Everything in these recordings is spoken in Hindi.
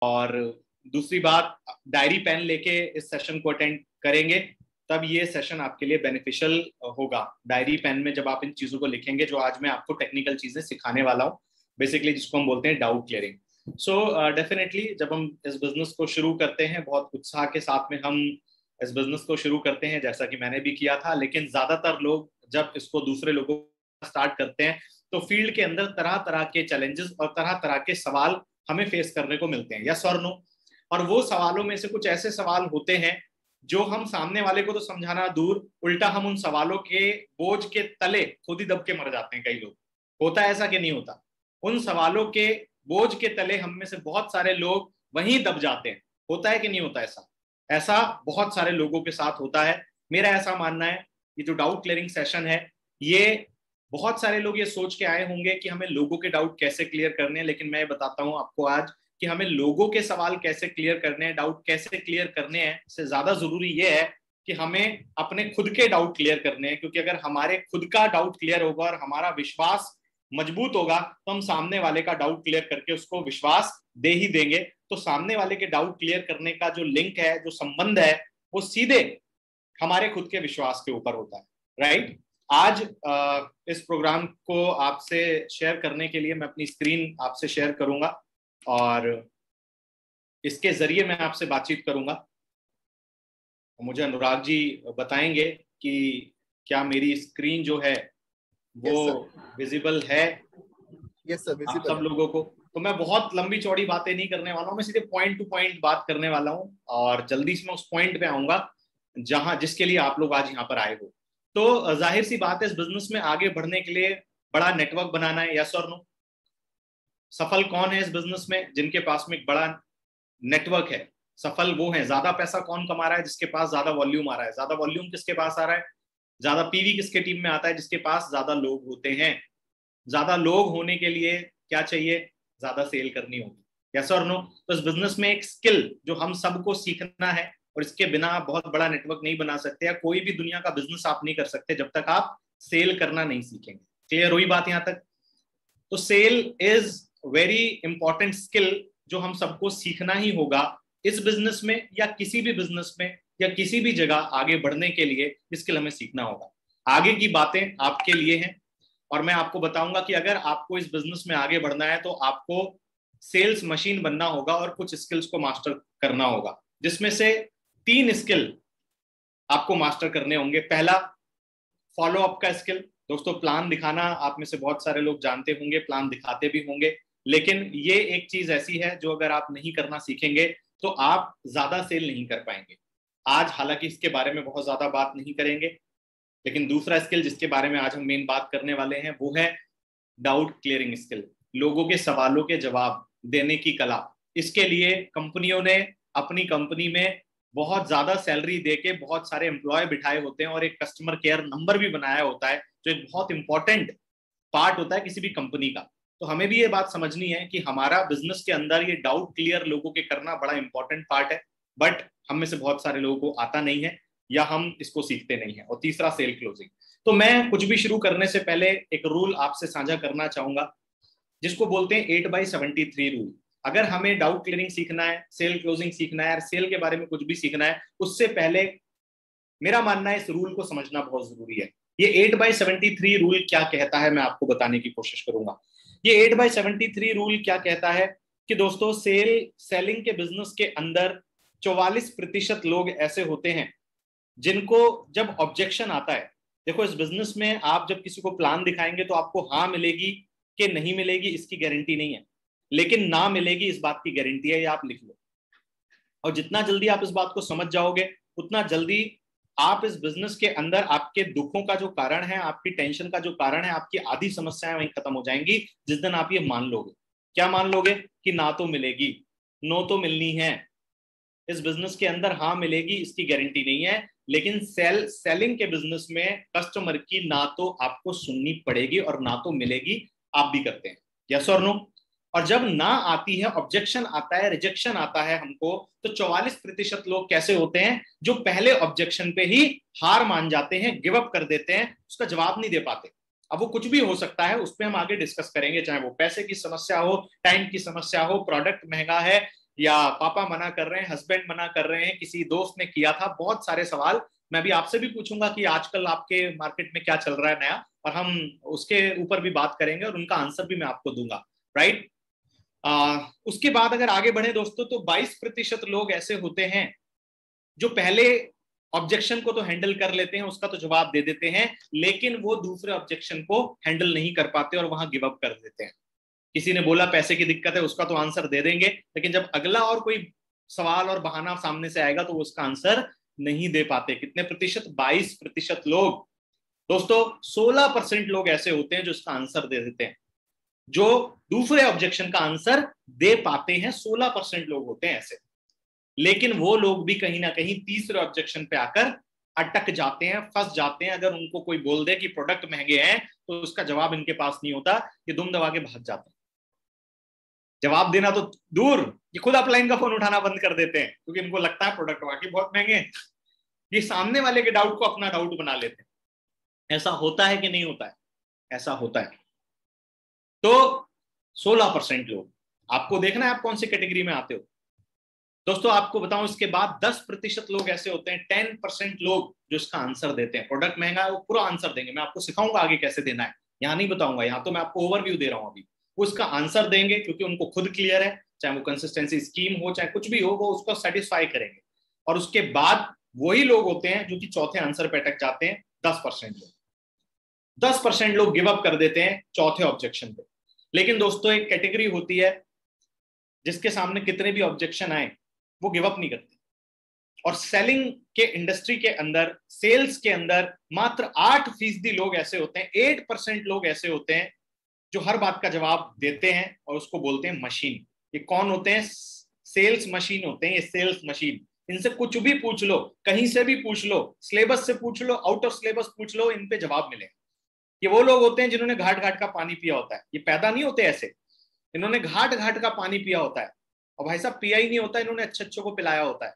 और दूसरी बात, डायरी पेन लेके इस सेशन को अटेंड करेंगे तब ये सेशन आपके लिए बेनिफिशियल होगा। डायरी पेन में जब आप इन चीजों को लिखेंगे जो आज मैं आपको टेक्निकल चीजें सिखाने वाला हूँ, बेसिकली जिसको हम बोलते हैं डाउट क्लियरिंग। सो डेफिनेटली जब हम इस बिजनेस को शुरू करते हैं, बहुत उत्साह के साथ में हम इस बिजनेस को शुरू करते हैं, जैसा कि मैंने भी किया था। लेकिन ज्यादातर लोग जब इसको दूसरे लोगों स्टार्ट करते हैं तो फील्ड के अंदर तरह तरह के चैलेंजेस और तरह तरह के सवाल हमें फेस करने को मिलते हैं, यस और नो। और वो सवालों में से कुछ ऐसे सवाल होते हैं जो हम सामने वाले को तो समझाना दूर, उल्टा हम उन सवालों के बोझ के तले खुद ही दब के मर जाते हैं कई लोग। होता है ऐसा कि नहीं होता? उन सवालों के बोझ के तले हम में से बहुत सारे लोग वहीं दब जाते हैं। होता है कि नहीं होता ऐसा? ऐसा बहुत सारे लोगों के साथ होता है। मेरा ऐसा मानना है ये जो डाउट क्लियरिंग सेशन है, ये बहुत सारे लोग ये सोच के आए होंगे कि हमें लोगों के डाउट कैसे क्लियर करने हैं, लेकिन मैं बताता हूं आपको आज कि हमें लोगों के सवाल कैसे क्लियर करने हैं, डाउट कैसे क्लियर करने हैं। इससे ज्यादा जरूरी ये है कि हमें अपने खुद के डाउट क्लियर करने हैं, क्योंकि अगर हमारे खुद का डाउट क्लियर होगा और हमारा विश्वास मजबूत होगा तो हम सामने वाले का डाउट क्लियर करके उसको विश्वास दे ही देंगे। तो सामने वाले के डाउट क्लियर करने का जो लिंक है, जो संबंध है, वो सीधे हमारे खुद के विश्वास के ऊपर होता है, राइट। आज इस प्रोग्राम को आपसे शेयर करने के लिए मैं अपनी स्क्रीन आपसे शेयर करूंगा और इसके जरिए मैं आपसे बातचीत करूंगा। मुझे अनुराग जी बताएंगे कि क्या मेरी स्क्रीन जो है वो विजिबल है यस सर, आप सब लोगों को? तो मैं बहुत लंबी चौड़ी बातें नहीं करने वाला हूं, मैं सीधे पॉइंट टू पॉइंट बात करने वाला हूं और जल्दी से मैं उस पॉइंट पे आऊंगा जहां जिसके लिए आप लोग आज यहाँ पर आए हो। तो जाहिर सी बात है, इस बिजनेस में आगे बढ़ने के लिए बड़ा नेटवर्क बनाना है, यस और नो। सफल कौन है इस बिजनेस में? जिनके पास में एक बड़ा नेटवर्क है। सफल वो है। ज्यादा पैसा कौन कमा रहा है? जिसके पास ज्यादा वॉल्यूम आ रहा है। ज्यादा वॉल्यूम किसके पास आ रहा है? ज्यादा पीवी किसके टीम में आता है? जिसके पास ज्यादा लोग होते हैं। ज्यादा लोग होने के लिए क्या चाहिए? ज्यादा सेल करनी होगी, यस और नो। तो इस बिजनेस में एक स्किल जो हम सबको सीखना है, और इसके बिना आप बहुत बड़ा नेटवर्क नहीं बना सकते, या कोई भी दुनिया का बिजनेस आप नहीं कर सकते जब तक आप सेल करना नहीं सीखेंगे। क्लियर हुई बात यहां तक? तो sell is very important skill जो हम सबको सीखना ही होगा इस बिजनेस में, या किसी भी बिजनेस में, या किसी भी जगह आगे बढ़ने के लिए स्किल हमें सीखना होगा। आगे की बातें आपके लिए हैं और मैं आपको बताऊंगा कि अगर आपको इस बिजनेस में आगे बढ़ना है तो आपको सेल्स मशीन बनना होगा और कुछ स्किल्स को मास्टर करना होगा, जिसमें से 3 स्किल आपको मास्टर करने होंगे। पहला, फॉलो अप का स्किल। दोस्तों, प्लान दिखाना आप में से बहुत सारे लोग जानते होंगे, प्लान दिखाते भी होंगे, लेकिन ये एक चीज ऐसी है जो अगर आप नहीं करना सीखेंगे तो आप ज्यादा सेल नहीं कर पाएंगे। आज हालांकि इसके बारे में बहुत ज्यादा बात नहीं करेंगे, लेकिन दूसरा स्किल जिसके बारे में आज हम मेन बात करने वाले हैं वो है डाउट क्लियरिंग स्किल। लोगों के सवालों के जवाब देने की कला। इसके लिए कंपनियों ने अपनी कंपनी में बहुत ज्यादा सैलरी देके बहुत सारे एम्प्लॉय बिठाए होते हैं और एक कस्टमर केयर नंबर भी बनाया होता है, जो एक बहुत इंपॉर्टेंट पार्ट होता है किसी भी कंपनी का। तो हमें भी ये बात समझनी है कि हमारा बिजनेस के अंदर ये डाउट क्लियर लोगों के करना बड़ा इंपॉर्टेंट पार्ट है, बट हम में से बहुत सारे लोगों को आता नहीं है या हम इसको सीखते नहीं है। और तीसरा, सेल क्लोजिंग। तो मैं कुछ भी शुरू करने से पहले एक रूल आपसे साझा करना चाहूंगा जिसको बोलते हैं 8/73 रूल। अगर हमें डाउट क्लियरिंग सीखना है, सेल क्लोजिंग सीखना है, सेल के बारे में कुछ भी सीखना है, उससे पहले मेरा मानना है इस रूल को समझना बहुत जरूरी है। ये 8/73 रूल क्या कहता है मैं आपको बताने की कोशिश करूंगा। ये 8/73 रूल क्या कहता है कि दोस्तों, सेलिंग के बिजनेस के अंदर 44% लोग ऐसे होते हैं जिनको जब ऑब्जेक्शन आता है, देखो इस बिजनेस में आप जब किसी को प्लान दिखाएंगे तो आपको हाँ मिलेगी कि नहीं मिलेगी इसकी गारंटी नहीं है, लेकिन ना मिलेगी इस बात की गारंटी है, ये आप लिख लो। और जितना जल्दी आप इस बात को समझ जाओगे उतना जल्दी आप इस बिजनेस के अंदर आपके दुखों का जो कारण है, आपकी टेंशन का जो कारण है, आपकी आधी समस्याएं वहीं खत्म हो जाएंगी जिस दिन आप ये मान लोगे। क्या मान लोगे? कि ना तो मिलेगी, नो तो मिलनी है। इस बिजनेस के अंदर हाँ मिलेगी इसकी गारंटी नहीं है, लेकिन सेलिंग के बिजनेस में कस्टमर की ना तो आपको सुननी पड़ेगी और ना तो मिलेगी। आप भी करते हैं, यस और नो? और जब ना आती है, ऑब्जेक्शन आता है, रिजेक्शन आता है हमको, तो 44% लोग कैसे होते हैं जो पहले ऑब्जेक्शन पे ही हार मान जाते हैं, गिव अप कर देते हैं, उसका जवाब नहीं दे पाते। अब वो कुछ भी हो सकता है, उस पर हम आगे डिस्कस करेंगे, चाहे वो पैसे की समस्या हो, टाइम की समस्या हो, प्रोडक्ट महंगा है, या पापा मना कर रहे हैं, हस्बैंड मना कर रहे हैं, किसी दोस्त ने किया था, बहुत सारे सवाल। मैं भी आपसे भी पूछूंगा कि आजकल आपके मार्केट में क्या चल रहा है नया, और हम उसके ऊपर भी बात करेंगे और उनका आंसर भी मैं आपको दूंगा, राइट। उसके बाद अगर आगे बढ़े दोस्तों, तो 22% लोग ऐसे होते हैं जो पहले ऑब्जेक्शन को तो हैंडल कर लेते हैं, उसका तो जवाब दे देते हैं, लेकिन वो दूसरे ऑब्जेक्शन को हैंडल नहीं कर पाते और वहां गिव अप कर देते हैं। किसी ने बोला पैसे की दिक्कत है, उसका तो आंसर दे देंगे, लेकिन जब अगला और कोई सवाल और बहाना सामने से आएगा तो वो उसका आंसर नहीं दे पाते। कितने प्रतिशत? 22% लोग। दोस्तों 16% लोग ऐसे होते हैं जो इसका आंसर दे देते हैं, जो दूसरे ऑब्जेक्शन का आंसर दे पाते हैं। 16% लोग होते हैं ऐसे, लेकिन वो लोग भी कहीं ना कहीं तीसरे ऑब्जेक्शन पे आकर अटक जाते हैं, फंस जाते हैं। अगर उनको कोई बोल दे कि प्रोडक्ट महंगे हैं तो उसका जवाब इनके पास नहीं होता, ये दुम दबा के भाग जाते हैं। जवाब देना तो दूर, ये खुद अपलाइन का फोन उठाना बंद कर देते हैं, क्योंकि इनको लगता है प्रोडक्ट वाकई बहुत महंगे हैं। ये सामने वाले के डाउट को अपना डाउट बना लेते हैं। ऐसा होता है कि नहीं होता है? ऐसा होता है। तो 16% लोग, आपको देखना है आप कौन सी कैटेगरी में आते हो। दोस्तों आपको बताऊं, इसके बाद 10% लोग ऐसे होते हैं, 10% लोग जो इसका आंसर देते हैं। प्रोडक्ट महंगा है, वो पूरा आंसर देंगे, मैं आपको सिखाऊंगा आगे कैसे देना है, यहां नहीं बताऊंगा, यहां तो मैं आपको ओवरव्यू दे रहा हूं अभी। वो इसका आंसर देंगे क्योंकि उनको खुद क्लियर है, चाहे वो कंसिस्टेंसी स्कीम हो चाहे कुछ भी हो, वो उसको सेटिस्फाई करेंगे। और उसके बाद वही लोग होते हैं जो कि चौथे आंसर पे अटक जाते हैं, 10% लोग। 10% लोग गिव अप कर देते हैं चौथे ऑब्जेक्शन पे। लेकिन दोस्तों एक कैटेगरी होती है जिसके सामने कितने भी ऑब्जेक्शन आए वो गिव अप नहीं करते। और सेलिंग के इंडस्ट्री के अंदर, सेल्स के अंदर मात्र 8% लोग ऐसे होते हैं, 8% लोग ऐसे होते हैं जो हर बात का जवाब देते हैं और उसको बोलते हैं मशीन। ये कौन होते हैं? सेल्स मशीन होते हैं ये, सेल्स मशीन। इनसे कुछ भी पूछ लो, कहीं से भी पूछ लो, सिलेबस से पूछ लो, आउट ऑफ सिलेबस पूछ लो, इन पे जवाब मिलेगा। ये वो लोग होते हैं जिन्होंने घाट घाट का पानी पिया होता है, ये पैदा नहीं होते ऐसे, इन्होंने घाट घाट का पानी पिया होता है। और भाई साहब पिया ही नहीं होता, इन्होंने अच्छे अच्छों को पिलाया होता है,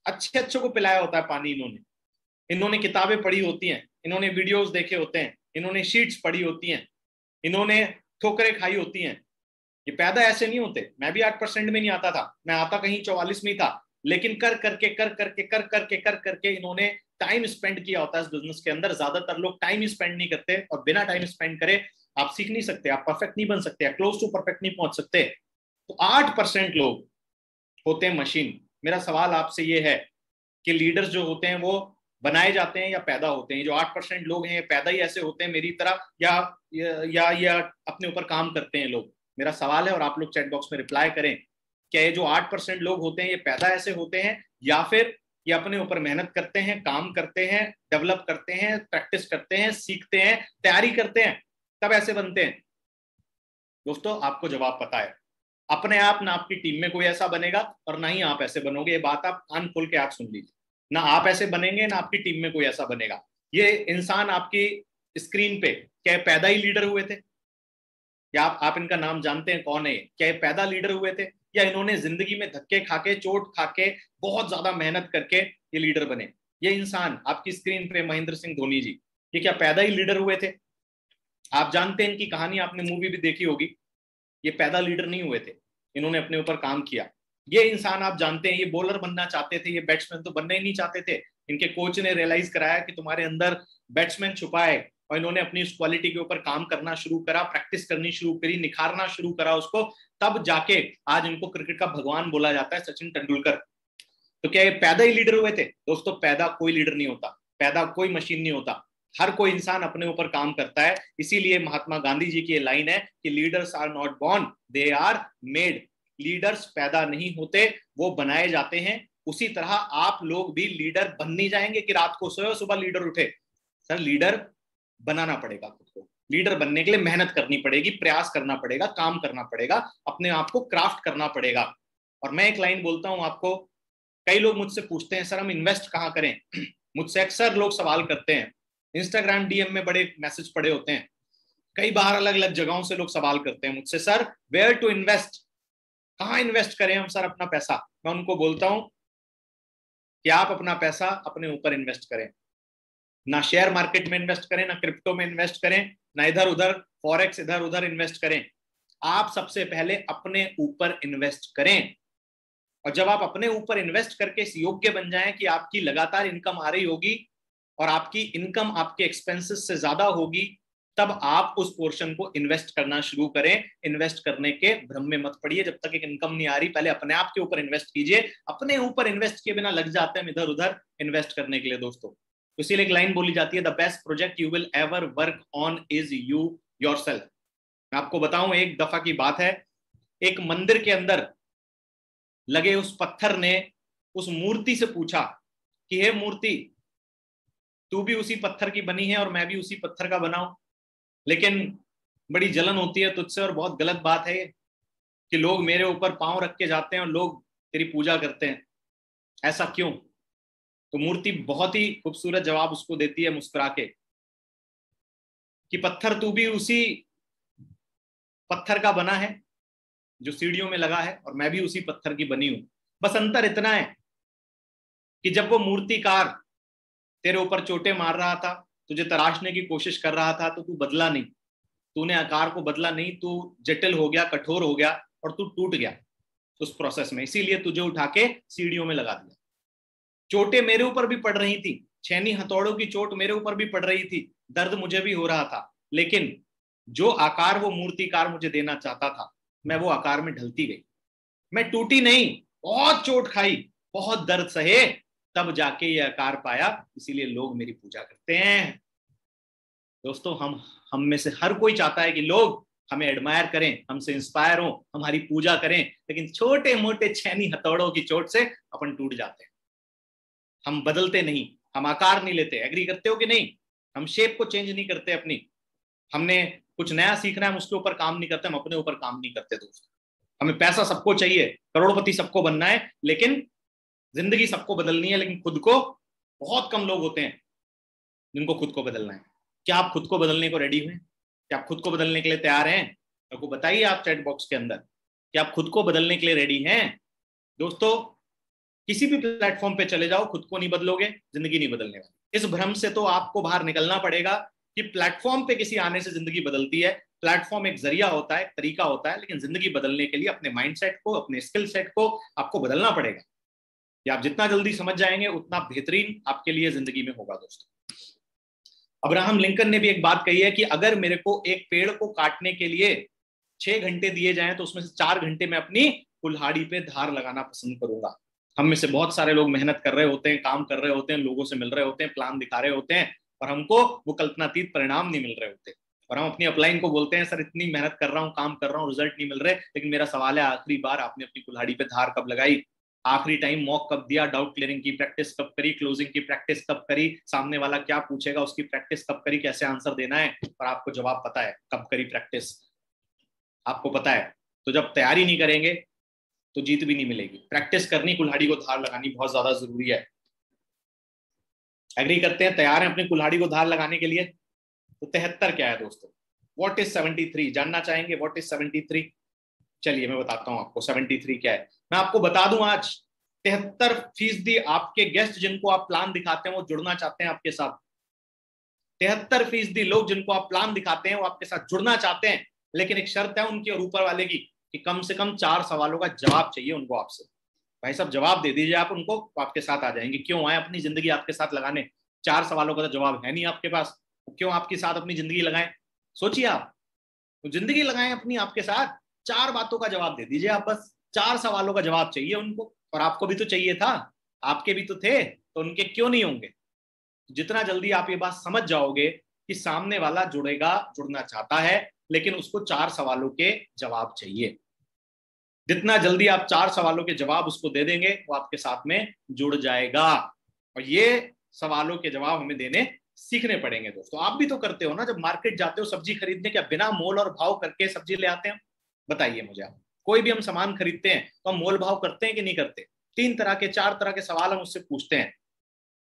अच्छे अच्छों को पिलाया होता है पानी इन्होंने। इन्होंने किताबें पढ़ी होती हैं, इन्होंने वीडियोस देखे होते हैं, इन्होंने शीट्स पढ़ी होती हैं, इन्होंने ठोकरें खाई होती हैं। ये पैदा ऐसे नहीं होते। मैं भी 8% में नहीं आता था, मैं आता कहीं 44 में ही था, लेकिन कर करके इन्होंने टाइम स्पेंड किया होता है इस बिजनेस के अंदर। ज्यादातर लोग टाइम स्पेंड नहीं करते, और बिना टाइम स्पेंड करे आप सीख नहीं सकते, आप परफेक्ट नहीं बन सकते, क्लोज टू परफेक्ट नहीं पहुंच सकते। तो 8% लोग होते हैं मशीन। मेरा सवाल आपसे ये है कि लीडर्स जो होते हैं वो बनाए जाते हैं या पैदा होते हैं? जो 8% लोग हैं ये पैदा ही ऐसे होते हैं मेरी तरह, या अपने ऊपर काम करते हैं लोग? मेरा सवाल है और आप लोग चैट बॉक्स में रिप्लाई करें। क्या ये जो 8% लोग होते हैं ये पैदा ऐसे होते हैं, या फिर ये अपने ऊपर मेहनत करते हैं, काम करते हैं, डेवलप करते हैं, प्रैक्टिस करते हैं, सीखते हैं, तैयारी करते हैं, तब ऐसे बनते हैं? दोस्तों आपको जवाब पता है। अपने आप ना आपकी टीम में कोई ऐसा बनेगा और ना ही आप ऐसे बनोगे। ये बात आप कान खोल के आप सुन लीजिए, ना आप ऐसे बनेंगे ना आपकी टीम में कोई ऐसा बनेगा। ये इंसान आपकी स्क्रीन पे क्या पैदा ही लीडर हुए थे? या आप इनका नाम जानते हैं कौन है? क्या ये पैदा लीडर हुए थे, या इन्होंने जिंदगी में धक्के खाके, चोट खाके, बहुत ज्यादा मेहनत करके ये लीडर बने? ये इंसान आपकी स्क्रीन पे महेंद्र सिंह धोनी जी, ये क्या पैदा ही लीडर हुए थे? आप जानते हैं इनकी कहानी, आपने मूवी भी देखी होगी। ये पैदा लीडर नहीं हुए थे, इन्होंने अपने ऊपर काम किया। ये इंसान आप जानते हैं, ये बॉलर बनना चाहते थे, ये बैट्समैन तो बनना ही नहीं चाहते थे। इनके कोच ने रियलाइज कराया कि तुम्हारे अंदर बैट्समैन छुपा है, और इन्होंने अपनी उस क्वालिटी के ऊपर काम करना शुरू करा, प्रैक्टिस करनी शुरू करी, निखारना शुरू करा उसको। तब जाके आज इनको क्रिकेट का भगवान बोला जाता है, सचिन तेंदुलकर। तो क्या ये पैदा ही लीडर हुए थे? दोस्तों पैदा कोई लीडर नहीं होता, पैदा कोई मशीन नहीं होता। हर कोई इंसान अपने ऊपर काम करता है। इसीलिए महात्मा गांधी जी की ये लाइन है कि leaders are not born, they are made. Leaders पैदा नहीं होते, वो बनाए जाते हैं। उसी तरह आप लोग भी लीडर बन नहीं जाएंगे कि रात को सोए सुबह लीडर उठे। सर लीडर बनाना पड़ेगा खुद को। लीडर बनने के लिए मेहनत करनी पड़ेगी, प्रयास करना पड़ेगा, काम करना पड़ेगा, अपने आप को क्राफ्ट करना पड़ेगा। और मैं एक लाइन बोलता हूं आपको, कई लोग मुझसे पूछते हैं सर हम इन्वेस्ट कहाँ करें। मुझसे अक्सर लोग सवाल करते हैं, इंस्टाग्राम डीएम में बड़े मैसेज पड़े होते हैं, कई बार अलग अलग जगहों से लोग सवाल करते हैं मुझसे, सर वेयर टू इन्वेस्ट, कहाँ इन्वेस्ट करें हम सर अपना पैसा। मैं उनको बोलता हूं कि आप अपना पैसा अपने ऊपर इन्वेस्ट करें। ना शेयर मार्केट में इन्वेस्ट करें, ना क्रिप्टो में इन्वेस्ट करें, ना इधर उधर फॉरेक्स इधर उधर इन्वेस्ट करें। आप सबसे पहले अपने ऊपर इन्वेस्ट करें। और जब आप अपने ऊपर इन्वेस्ट करके इस योग्य बन जाएं कि आपकी लगातार इनकम आ रही होगी और आपकी इनकम आपके एक्सपेंसेस से ज्यादा होगी, तब आप उस पोर्शन को इन्वेस्ट करना शुरू करें। इन्वेस्ट करने के भ्रम में मत पड़िए। जब तक एक इनकम नहीं आ रही, पहले अपने आप के ऊपर इन्वेस्ट कीजिए। अपने ऊपर इन्वेस्ट किए बिना लग जाते हैं इधर उधर इन्वेस्ट करने के लिए दोस्तों। इसीलिए एक लाइन बोली जाती है, the best project you will ever work on is you yourself. मैं आपको बताऊं, एक दफा की बात है, एक मंदिर के अंदर लगे उस पत्थर ने उस मूर्ति से पूछा कि हे मूर्ति, तू भी उसी पत्थर की बनी है और मैं भी उसी पत्थर का बना हूं, लेकिन बड़ी जलन होती है तुझसे और बहुत गलत बात है कि लोग मेरे ऊपर पांव रख के जाते हैं और लोग तेरी पूजा करते हैं, ऐसा क्यों? तो मूर्ति बहुत ही खूबसूरत जवाब उसको देती है मुस्कुरा के कि पत्थर, तू भी उसी पत्थर का बना है जो सीढ़ियों में लगा है और मैं भी उसी पत्थर की बनी हूं। बस अंतर इतना है कि जब वो मूर्तिकार तेरे ऊपर चोटें मार रहा था, तुझे तराशने की कोशिश कर रहा था, तो तू बदला नहीं, तूने आकार को बदला नहीं, तू जटिल हो गया, कठोर हो गया और तू टूट गया उस प्रोसेस में। इसीलिए तुझे उठा के सीढ़ियों में लगा दिया। चोटें मेरे ऊपर भी पड़ रही थी, छेनी हथौड़ों की चोट मेरे ऊपर भी पड़ रही थी, दर्द मुझे भी हो रहा था, लेकिन जो आकार वो मूर्तिकार मुझे देना चाहता था, मैं वो आकार में ढलती गई। मैं टूटी नहीं, बहुत चोट खाई, बहुत दर्द सहे, तब जाके ये आकार पाया। इसीलिए लोग मेरी पूजा करते हैं। दोस्तों, हम में से हर कोई चाहता है कि लोग हमें एडमायर करें, हमसे इंस्पायर हो, हमारी पूजा करें, लेकिन छोटे मोटे छेनी हथौड़ों की चोट से अपन टूट जाते हैं। हम बदलते नहीं, हम आकार नहीं लेते। एग्री करते हो कि नहीं? हम शेप को चेंज नहीं करते अपनी। हमने कुछ नया सीखना है, हम उसके ऊपर काम नहीं करते, हम अपने ऊपर काम नहीं करते दोस्तों। हमें पैसा सबको चाहिए, करोड़पति सबको बनना है, लेकिन जिंदगी सबको बदलनी है, लेकिन खुद को बहुत कम लोग होते हैं जिनको खुद को बदलना है। क्या आप खुद को बदलने को रेडी हैं? क्या आप खुद को बदलने के लिए तैयार हैं? आपको बताइए आप चैट बॉक्स के अंदर कि आप खुद को बदलने के लिए रेडी हैं। दोस्तों, किसी भी प्लेटफॉर्म पे चले जाओ, खुद को नहीं बदलोगे, जिंदगी नहीं बदलने वाली। इस भ्रम से तो आपको बाहर निकलना पड़ेगा कि प्लेटफॉर्म पे किसी आने से जिंदगी बदलती है। प्लेटफॉर्म एक जरिया होता है, एक तरीका होता है, लेकिन जिंदगी बदलने के लिए अपने माइंडसेट को, अपने स्किल सेट को आपको बदलना पड़ेगा। ये आप जितना जल्दी समझ जाएंगे उतना बेहतरीन आपके लिए जिंदगी में होगा दोस्तों। अब्राहम लिंकन ने भी एक बात कही है कि अगर मेरे को एक पेड़ को काटने के लिए 6 घंटे दिए जाएं, तो उसमें से 4 घंटे मैं अपनी कुल्हाड़ी पे धार लगाना पसंद करूंगा। हम में से बहुत सारे लोग मेहनत कर रहे होते हैं, काम कर रहे होते हैं, लोगों से मिल रहे होते हैं, प्लान दिखा रहे होते हैं, और हमको वो कल्पनातीत परिणाम नहीं मिल रहे होते। और हम अपनी अपलाइन को बोलते हैं, सर इतनी मेहनत कर रहा हूँ, काम कर रहा हूँ, रिजल्ट नहीं मिल रहे। लेकिन मेरा सवाल है, आखिरी बार आपने अपनी कुल्हाड़ी पे धार कब लगाई? आखिरी टाइम मॉक कब दिया? डाउट क्लियरिंग की प्रैक्टिस कब करी? क्लोजिंग की प्रैक्टिस कब करी? सामने वाला क्या पूछेगा उसकी प्रैक्टिस कब करी? कैसे आंसर देना है? और आपको जवाब पता है कब करी प्रैक्टिस? आपको पता है। तो जब तैयारी नहीं करेंगे तो जीत भी नहीं मिलेगी। प्रैक्टिस करनी, कुल्हाड़ी को धार लगानी बहुत ज्यादा जरूरी है। एग्री करते हैं? तैयार हैं अपनी कुल्हाड़ी को धार लगाने के लिए? तो 73 क्या है दोस्तों? What is 73? जानना चाहेंगे व्हाट इज 73? चलिए मैं बताता हूं आपको 73 क्या है। मैं आपको बता दूं, आज 73% आपके गेस्ट जिनको आप प्लान दिखाते हैं वो जुड़ना चाहते हैं आपके साथ। 73% लोग जिनको आप प्लान दिखाते हैं वो आपके साथ जुड़ना चाहते हैं, लेकिन एक शर्त है उनके और ऊपर वाले की कि कम से कम 4 सवालों का जवाब चाहिए उनको आपसे। भाई साहब जवाब दे दीजिए आप उनको, वो आपके साथ आ जाएंगे। क्यों आए अपनी जिंदगी आपके साथ लगाने? 4 सवालों का तो जवाब है नहीं आपके पास, क्यों आपके साथ अपनी जिंदगी लगाएं? सोचिए आप, तो जिंदगी लगाएं अपनी आपके साथ। 4 बातों का जवाब दे दीजिए आप, बस 4 सवालों का जवाब चाहिए उनको। और आपको भी तो चाहिए था, आपके भी तो थे, तो उनके क्यों नहीं होंगे? जितना जल्दी आप ये बात समझ जाओगे कि सामने वाला जुड़ेगा, जुड़ना चाहता है, लेकिन उसको 4 सवालों के जवाब चाहिए। जितना जल्दी आप 4 सवालों के जवाब उसको दे देंगे, वो आपके साथ में जुड़ जाएगा। और ये सवालों के जवाब हमें देने सीखने पड़ेंगे दोस्तों। आप भी तो करते हो ना, जब मार्केट जाते हो सब्जी खरीदने, क्या बिना मोल और भाव करके सब्जी ले आते हैं? बताइए मुझे आप। कोई भी हम सामान खरीदते हैं तो हम मोल भाव करते हैं कि नहीं करते? 3 तरह के, 4 तरह के सवाल हम उससे पूछते हैं।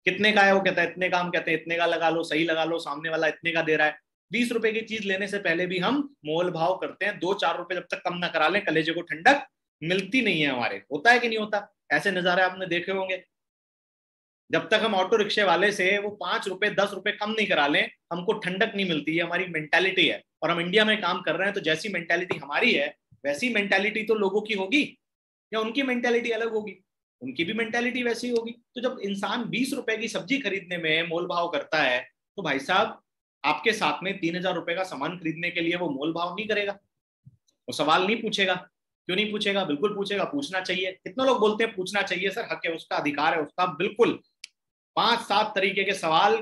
कितने का है? वो कहता है इतने का। हम कहते हैं इतने का लगा लो, सही लगा लो, सामने वाला इतने का दे रहा है। 20 रुपए की चीज लेने से पहले भी हम मोल भाव करते हैं। 2-4 रुपए जब तक कम ना करा लें, कलेजे को ठंडक मिलती नहीं है हमारे। होता है कि नहीं होता? ऐसे नजारे आपने देखे होंगे। जब तक हम ऑटो रिक्शे वाले से वो 5 रुपए 10 रुपए कम नहीं करा लें, हमको ठंडक नहीं मिलती है। हमारी मेंटालिटी है। और हम इंडिया में काम कर रहे हैं, तो जैसी मेंटेलिटी हमारी है वैसी मेंटेलिटी तो लोगों की होगी, या उनकी मेंटेलिटी अलग होगी? उनकी भी मेंटेलिटी वैसी होगी। तो जब इंसान 20 रुपए की सब्जी खरीदने में मोल भाव करता है, तो भाई साहब आपके साथ में 3,000 रुपए का सामान खरीदने के लिए वो मोल भाव नहीं करेगा, वो सवाल नहीं पूछेगा। क्यों नहीं पूछेगा? बिल्कुल पूछेगा, पूछना चाहिए। कितने लोग बोलते हैं पूछना चाहिए सर, हक है उसका, अधिकार है उसका। बिल्कुल 5-7 तरीके के सवाल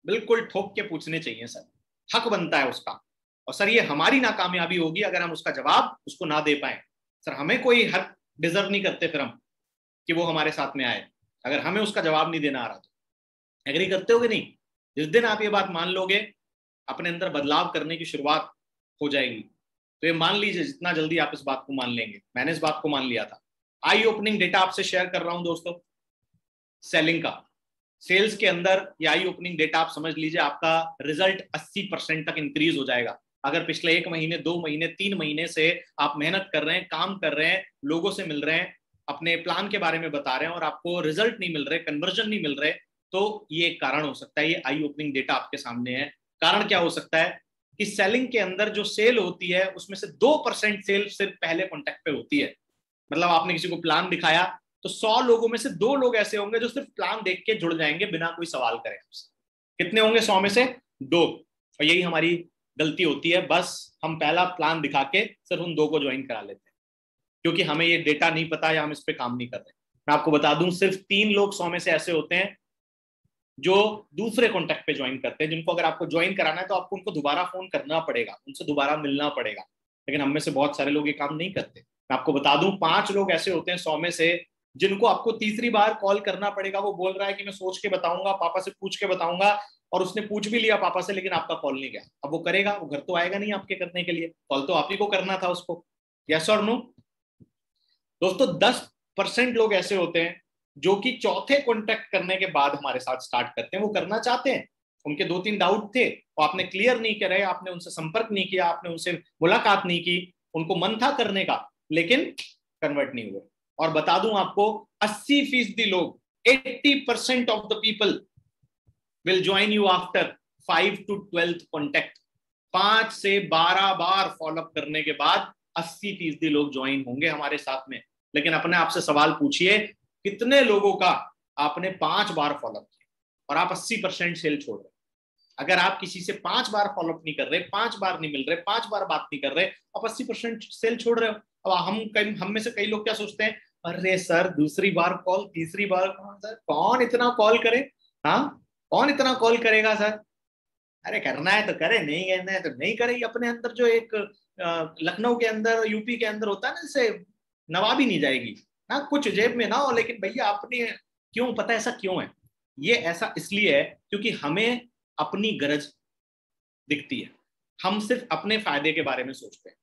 बिल्कुल ठोक के पूछने चाहिए सर, हक बनता है उसका। और सर ये हमारी नाकामयाबी होगी अगर हम उसका जवाब उसको ना दे पाए। सर हमें कोई हक डिजर्व नहीं करते फिर हम कि वो हमारे साथ में आए, अगर हमें उसका जवाब नहीं देना आ रहा तो। एग्री करते हो कि नहीं? जिस दिन आप ये बात मान लोगे, अपने अंदर बदलाव करने की शुरुआत हो जाएगी। तो ये मान लीजिए जितना जल्दी आप इस बात को मान लेंगे, मैंने इस बात को मान लिया था। आई ओपनिंग डेटा आपसे शेयर कर रहा हूं दोस्तों, सेलिंग का। सेल्स के अंदर ये आई ओपनिंग डेटा आप समझ लीजिए, आपका रिजल्ट 80% तक इंक्रीज हो जाएगा। अगर पिछले 1 महीने 2 महीने 3 महीने से आप मेहनत कर रहे हैं, काम कर रहे हैं, लोगों से मिल रहे हैं, अपने प्लान के बारे में बता रहे हैं और आपको रिजल्ट नहीं मिल रहे, कन्वर्जन नहीं मिल रहे, तो ये एक कारण हो सकता है। ये आई ओपनिंग डेटा आपके सामने है। कारण क्या हो सकता है कि सेलिंग के अंदर जो सेल होती है उसमें से 2% सेल सिर्फ पहले कॉन्टेक्ट पे होती है। मतलब आपने किसी को प्लान दिखाया तो 100 लोगों में से 2 लोग ऐसे होंगे जो सिर्फ प्लान देख के जुड़ जाएंगे बिना कोई सवाल करे आपसे। कितने होंगे 100 में से? 2। और यही हमारी गलती होती है, बस हम पहला प्लान दिखा के सिर्फ उन 2 को ज्वाइन करा लेते हैं, क्योंकि हमें ये डेटा नहीं पता या हम इस पर काम नहीं कर रहे। मैं आपको बता दूं, सिर्फ 3 लोग 100 में से ऐसे होते हैं जो दूसरे कॉन्टेक्ट पे ज्वाइन करते हैं, जिनको अगर आपको ज्वाइन कराना है तो आपको उनको दोबारा फोन करना पड़ेगा, उनसे दोबारा मिलना पड़ेगा। लेकिन हम में से बहुत सारे लोग ये काम नहीं करते। मैं आपको बता दूं, 5 लोग ऐसे होते हैं 100 में से जिनको आपको तीसरी बार कॉल करना पड़ेगा। वो बोल रहा है कि मैं सोच के बताऊंगा, पापा से पूछ के बताऊंगा, और उसने पूछ भी लिया पापा से लेकिन आपका कॉल नहीं गया। अब वो करेगा? वो घर तो आएगा नहीं आपके करने के लिए, कॉल तो आप ही को करना था उसको। यस और नो? दोस्तों 10% लोग ऐसे होते हैं जो कि चौथे कॉन्टेक्ट करने के बाद हमारे साथ स्टार्ट करते हैं। वो करना चाहते हैं, उनके 2-3 डाउट थे, वो आपने क्लियर नहीं करे, आपने उनसे संपर्क नहीं किया, आपने उनसे मुलाकात नहीं की, उनको मन था करने का लेकिन कन्वर्ट नहीं हुए। और बता दूं आपको, 80% लोग, 80% of the people will join you after 5 to 12th contact. 5 से 12 बार फॉलोअप करने के बाद 80% लोग ज्वाइन होंगे हमारे साथ में। लेकिन अपने आप से सवाल पूछिए, कितने लोगों का आपने 5 बार फॉलोअप किया और आप 80% सेल छोड़ रहे? अगर आप किसी से 5 बार फॉलोअप नहीं कर रहे, 5 बार नहीं मिल रहे, 5 बार बात नहीं कर रहे, आप 80% सेल छोड़ रहे हो। अब हम में से कई लोग क्या सोचते हैं, अरे सर दूसरी बार कॉल, तीसरी बार कॉल, सर कौन इतना कॉल करे? हाँ, कौन इतना कॉल करेगा सर? अरे करना है तो करे, नहीं करना है तो नहीं करे। अपने अंदर जो एक लखनऊ के अंदर, यूपी के अंदर होता है ना, जैसे नवाबी नहीं जाएगी ना, कुछ जेब में ना हो लेकिन भैया अपनी। क्यों? पता है ऐसा क्यों है? ये ऐसा इसलिए है क्योंकि हमें अपनी गरज दिखती है, हम सिर्फ अपने फायदे के बारे में सोचते हैं।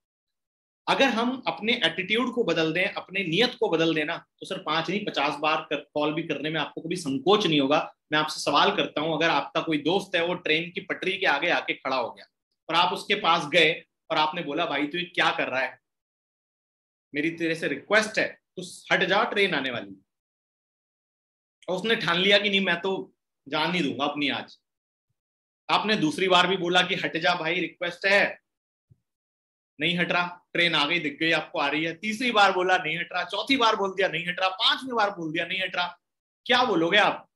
अगर हम अपने एटीट्यूड को बदल दें, अपने नियत को बदल देना, तो सर 5 नहीं 50 बार कॉल भी करने में आपको कभी संकोच नहीं होगा। मैं आपसे सवाल करता हूं, अगर आपका कोई दोस्त है वो ट्रेन की पटरी के आगे आके खड़ा हो गया और आप उसके पास गए और आपने बोला भाई तू क्या कर रहा है, मेरी तेरे से रिक्वेस्ट है तू हट जा, ट्रेन आने वाली। और उसने ठान लिया कि नहीं मैं तो जान नहीं दूंगा अपनी आज। आपने दूसरी बार भी बोला कि हट जा भाई, रिक्वेस्ट है, नहीं हट रहा, ट्रेन आ गई, दिख गई आपको आ रही है। तीसरी बार बोला नहीं हट रहा, चौथी बार बोल दिया नहीं हट रहा, 5वीं बार बोल दिया नहीं हट रहा। क्या बोलोगे आप?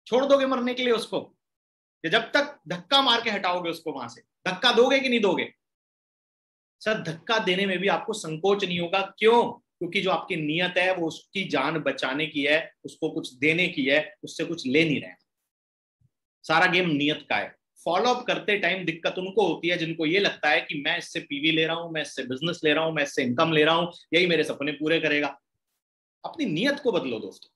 छोड़ दोगे मरने के लिए उसको, या जब तक धक्का मार के हटाओगे उसको वहां से? धक्का दोगे कि नहीं दोगे? सर धक्का देने में भी आपको संकोच नहीं होगा। क्यों? क्योंकि जो आपकी नियत है वो उसकी जान बचाने की है, उसको कुछ देने की है, उससे कुछ ले नहीं रहे। सारा गेम नियत का है। फॉलोअप करते टाइम दिक्कत उनको होती है जिनको ये लगता है कि मैं इससे पीवी ले रहा हूं, मैं इससे बिजनेस ले रहा हूं, मैं इससे इनकम ले रहा हूं, यही मेरे सपने पूरे करेगा। अपनी नियत को बदलो दोस्तों।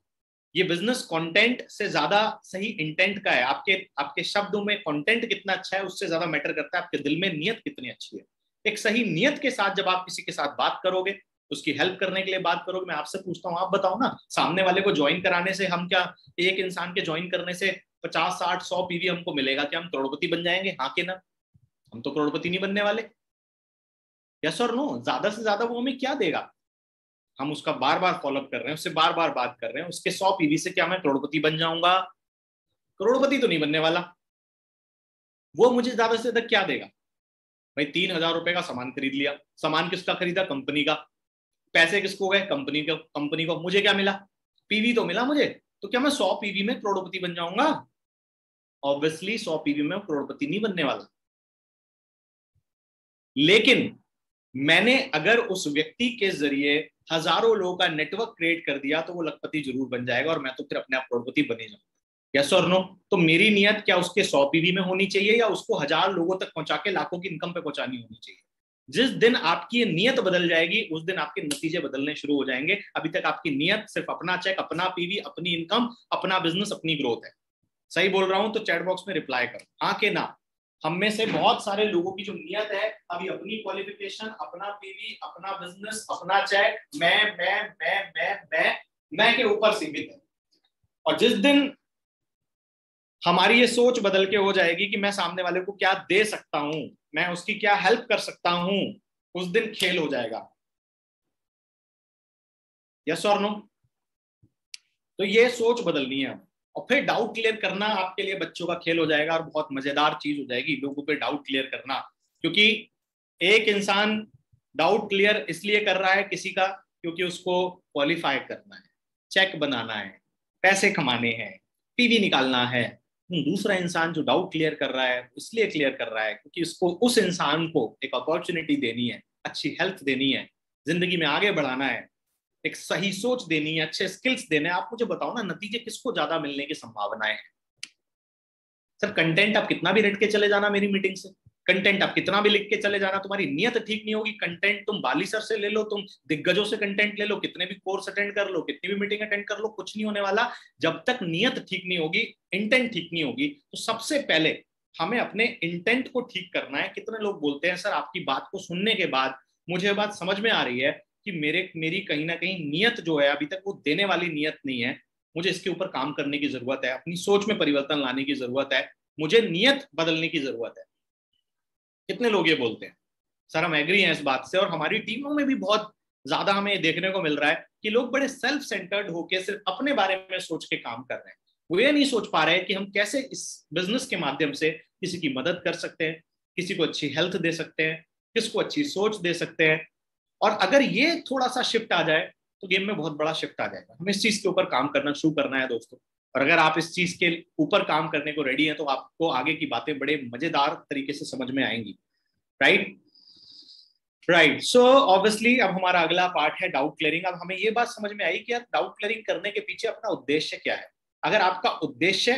ये बिजनेस कंटेंट से ज्यादा सही इंटेंट का है। आपके आपके शब्दों में कंटेंट कितना अच्छा है उससे ज्यादा मैटर करता है आपके दिल में नियत कितनी अच्छी है। एक सही नियत के साथ जब आप किसी के साथ बात करोगे, उसकी हेल्प करने के लिए बात करोगे, मैं आपसे पूछता हूँ, आप बताओ ना, सामने वाले को ज्वाइन कराने से हम क्या, एक इंसान के ज्वाइन करने से 50 60 100 पीवी हमको मिलेगा, क्या हम करोड़पति बन जाएंगे? हाँ कि ना? हम तो करोड़पति नहीं बनने वाले। यस और नो? ज्यादा से ज्यादा वो हमें क्या देगा? हम उसका बार बार फॉलोअप कर रहे हैं, उससे बार बार बात कर रहे हैं, उसके 100 पीवी से क्या मैं करोड़पति बन जाऊंगा? करोड़पति तो नहीं बनने वाला। वो मुझे ज्यादा से ज्यादा क्या देगा? भाई 3,000 रुपए का सामान खरीद लिया, सामान किसका खरीदा? कंपनी का। पैसे किसको गए? कंपनी को। मुझे क्या मिला? पीवी तो मिला मुझे। तो क्या मैं 100 पीवी में करोड़पति बन जाऊंगा? ऑब्वियसली 100 पीवी में करोड़पति नहीं बनने वाला। लेकिन मैंने अगर उस व्यक्ति के जरिए हजारों लोगों का नेटवर्क क्रिएट कर दिया तो वो लखपति जरूर बन जाएगा, और मैं तो फिर अपने आप करोड़पति बने जाऊंगा। यस और नो? तो मेरी नियत क्या उसके 100 पीवी में होनी चाहिए, या उसको 1,000 लोगों तक पहुंचा के लाखों की इनकम पे पहुंचानी होनी चाहिए? जिस दिन आपकी ये नियत बदल जाएगी उस दिन आपके नतीजे बदलने शुरू हो जाएंगे। अभी तक आपकी नियत सिर्फ अपना चेक, अपना पीवी, अपनी इनकम, अपना बिजनेस, अपनी ग्रोथ है। सही बोल रहा हूं तो चैट बॉक्स में रिप्लाई करो, हाँ के ना। हम में से बहुत सारे लोगों की जो नियत है अभी अपनी क्वालिफिकेशन, अपना पीवी, अपना बिजनेस, अपना चेक, मैं के ऊपर सीमित है। और जिस दिन हमारी ये सोच बदल के हो जाएगी कि मैं सामने वाले को क्या दे सकता हूं, मैं उसकी क्या हेल्प कर सकता हूं, उस दिन खेल हो जाएगा। यस और नो? तो ये सोच बदलनी है। और फिर डाउट क्लियर करना आपके लिए बच्चों का खेल हो जाएगा, और बहुत मजेदार चीज हो जाएगी लोगों पे डाउट क्लियर करना। क्योंकि एक इंसान डाउट क्लियर इसलिए कर रहा है किसी का, क्योंकि उसको क्वालिफाई करना है, चेक बनाना है, पैसे कमाने हैं, पीवी निकालना है। दूसरा इंसान जो डाउट क्लियर कर रहा है इसलिए क्लियर कर रहा है क्योंकि उसको, उस इंसान को एक अपॉर्चुनिटी देनी है, अच्छी हेल्थ देनी है, जिंदगी में आगे बढ़ाना है, एक सही सोच देनी है, अच्छे स्किल्स देने। आप मुझे बताओ ना, नतीजे किसको ज्यादा मिलने की संभावनाएं हैं? सर कंटेंट आप कितना भी रट के चले जाना मेरी मीटिंग से, कंटेंट आप कितना भी लिख के चले जाना, तुम्हारी नियत ठीक नहीं होगी। कंटेंट तुम बाली सर से ले लो, तुम दिग्गजों से कंटेंट ले लो, कितने भी कोर्स अटेंड कर लो, कितनी भी मीटिंग अटेंड कर लो, कुछ नहीं होने वाला जब तक नियत ठीक नहीं होगी, इंटेंट ठीक नहीं होगी। तो सबसे पहले हमें अपने इंटेंट को ठीक करना है। कितने लोग बोलते हैं सर आपकी बात को सुनने के बाद मुझे बात समझ में आ रही है कि मेरी कहीं ना कहीं नियत जो है अभी तक वो देने वाली नियत नहीं है, मुझे इसके ऊपर काम करने की जरूरत है, अपनी सोच में परिवर्तन लाने की जरूरत है, मुझे नियत बदलने की जरूरत है। कितने लोग ये बोलते हैं? सर हम एग्री हैं इस बात से, और हमारी टीमों में भी बहुत ज्यादा हमें देखने को मिल रहा है कि लोग बड़े सेल्फ सेंटर्ड होकर सिर्फ अपने बारे में सोच के काम कर रहे हैं। वो ये नहीं सोच पा रहे कि हम कैसे इस बिजनेस के माध्यम से किसी की मदद कर सकते हैं, किसी को अच्छी हेल्थ दे सकते हैं, किसको अच्छी सोच दे सकते हैं। और अगर ये थोड़ा सा शिफ्ट आ जाए तो गेम में बहुत बड़ा शिफ्ट आ जाएगा। हमें इस चीज के ऊपर काम करना शुरू करना है दोस्तों। और अगर आप इस चीज के ऊपर काम करने को रेडी हैं तो आपको आगे की बातें बड़े मजेदार तरीके से समझ में आएंगी। Right right. सो ऑब्वियसली अब हमारा अगला पार्ट है डाउट क्लियरिंग। अब हमें ये बात समझ में आई कि यार डाउट क्लियरिंग करने के पीछे अपना उद्देश्य क्या है। अगर आपका उद्देश्य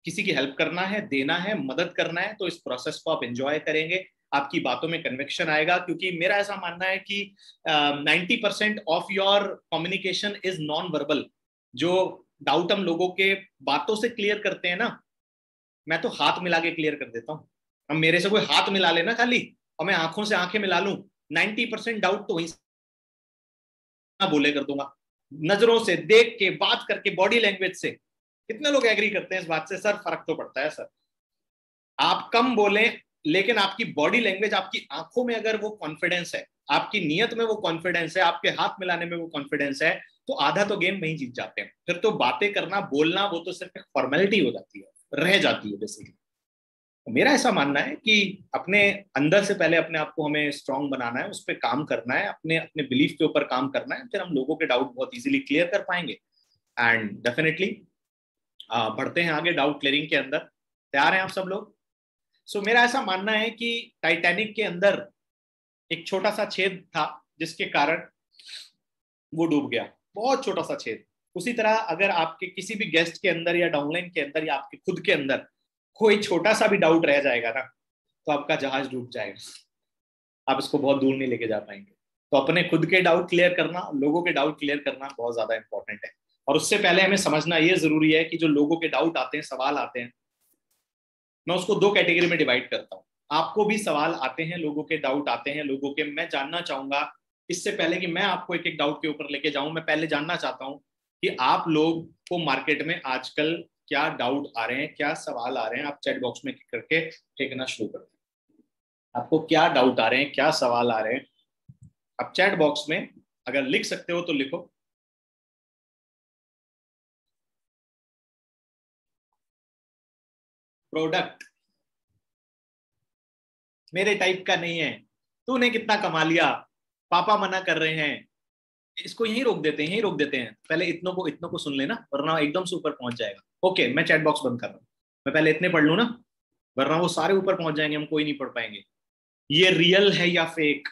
किसी की हेल्प करना है, देना है, मदद करना है, तो इस प्रोसेस को आप एंजॉय करेंगे, आपकी बातों में कन्विक्शन आएगा। क्योंकि मेरा ऐसा मानना है कि 90% of your communication is non verbal. जो डाउट हम लोगों के बातों से क्लियर करते हैं ना, मैं तो हाथ मिला के क्लियर कर देता हूँ। अब मेरे से कोई हाथ मिला लेना खाली, और मैं आंखों से आंखें मिला लूं, 90% डाउट तो वहीं बोले कर दूंगा। नजरों से देख के, बात करके, बॉडी लैंग्वेज से। कितने लोग एग्री करते हैं इस बात से? सर फर्क तो पड़ता है सर। आप कम बोले लेकिन आपकी बॉडी लैंग्वेज, आपकी आंखों में अगर वो कॉन्फिडेंस है, आपकी नियत में वो कॉन्फिडेंस है, आपके हाथ मिलाने में वो कॉन्फिडेंस है, तो आधा तो गेम वहीं जीत जाते हैं। फिर तो बातें करना, बोलना, वो तो सिर्फ एक फॉर्मेलिटी हो जाती है, रह जाती है बेसिकली। मेरा ऐसा मानना है कि अपने अंदर से पहले अपने आप को हमें स्ट्रांग बनाना है, उस पर काम करना है, अपने अपने बिलीफ के ऊपर काम करना है, फिर हम लोगों के डाउट बहुत इजीली क्लियर कर पाएंगे। एंड डेफिनेटली बढ़ते हैं आगे डाउट क्लियरिंग के अंदर। तैयार हैं आप सब लोग? सो मेरा ऐसा मानना है कि टाइटैनिक के अंदर एक छोटा सा छेद था जिसके कारण वो डूब गया, बहुत छोटा सा छेद। उसी तरह अगर आपके किसी भी गेस्ट के अंदर या डाउनलाइन के अंदर या आपके खुद के अंदर कोई छोटा सा भी डाउट रह जाएगा ना, तो आपका जहाज डूब जाएगा, आप इसको बहुत दूर नहीं लेके जा पाएंगे। तो अपने खुद के डाउट क्लियर करना, लोगों के डाउट क्लियर करना बहुत ज्यादा इंपॉर्टेंट है। और उससे पहले हमें समझना ये जरूरी है कि जो लोगों के डाउट आते हैं, सवाल आते हैं, मैं उसको दो कैटेगरी में डिवाइड करता हूँ। आपको भी सवाल आते हैं, लोगों के डाउट आते हैं, लोगों के। मैं जानना चाहूंगा, इससे पहले कि मैं आपको एक एक डाउट के ऊपर लेके जाऊं, मैं पहले जानना चाहता हूं कि आप लोग को मार्केट में आजकल क्या डाउट आ रहे हैं, क्या सवाल आ रहे हैं। आप चैट बॉक्स में करके फेंकना शुरू कर दें। आपको क्या डाउट आ रहे हैं, क्या सवाल आ रहे हैं? आप चैट बॉक्स में अगर लिख सकते हो तो लिखो। प्रोडक्ट, मेरे टाइप का नहीं है, तूने कितना कमा लिया, पापा मना कर रहे हैं। इसको यहीं रोक देते हैं, यहीं रोक देते हैं। पहले इतनों को सुन लेना, वरना एकदम से ऊपर पहुंच जाएगा। ओके, मैं चैट बॉक्स बंद कर रहा हूँ, मैं पहले इतने पढ़ लूँ ना, वरना वो सारे ऊपर पहुंच जाएंगे, हम कोई नहीं पढ़ पाएंगे। ये रियल है या फेक?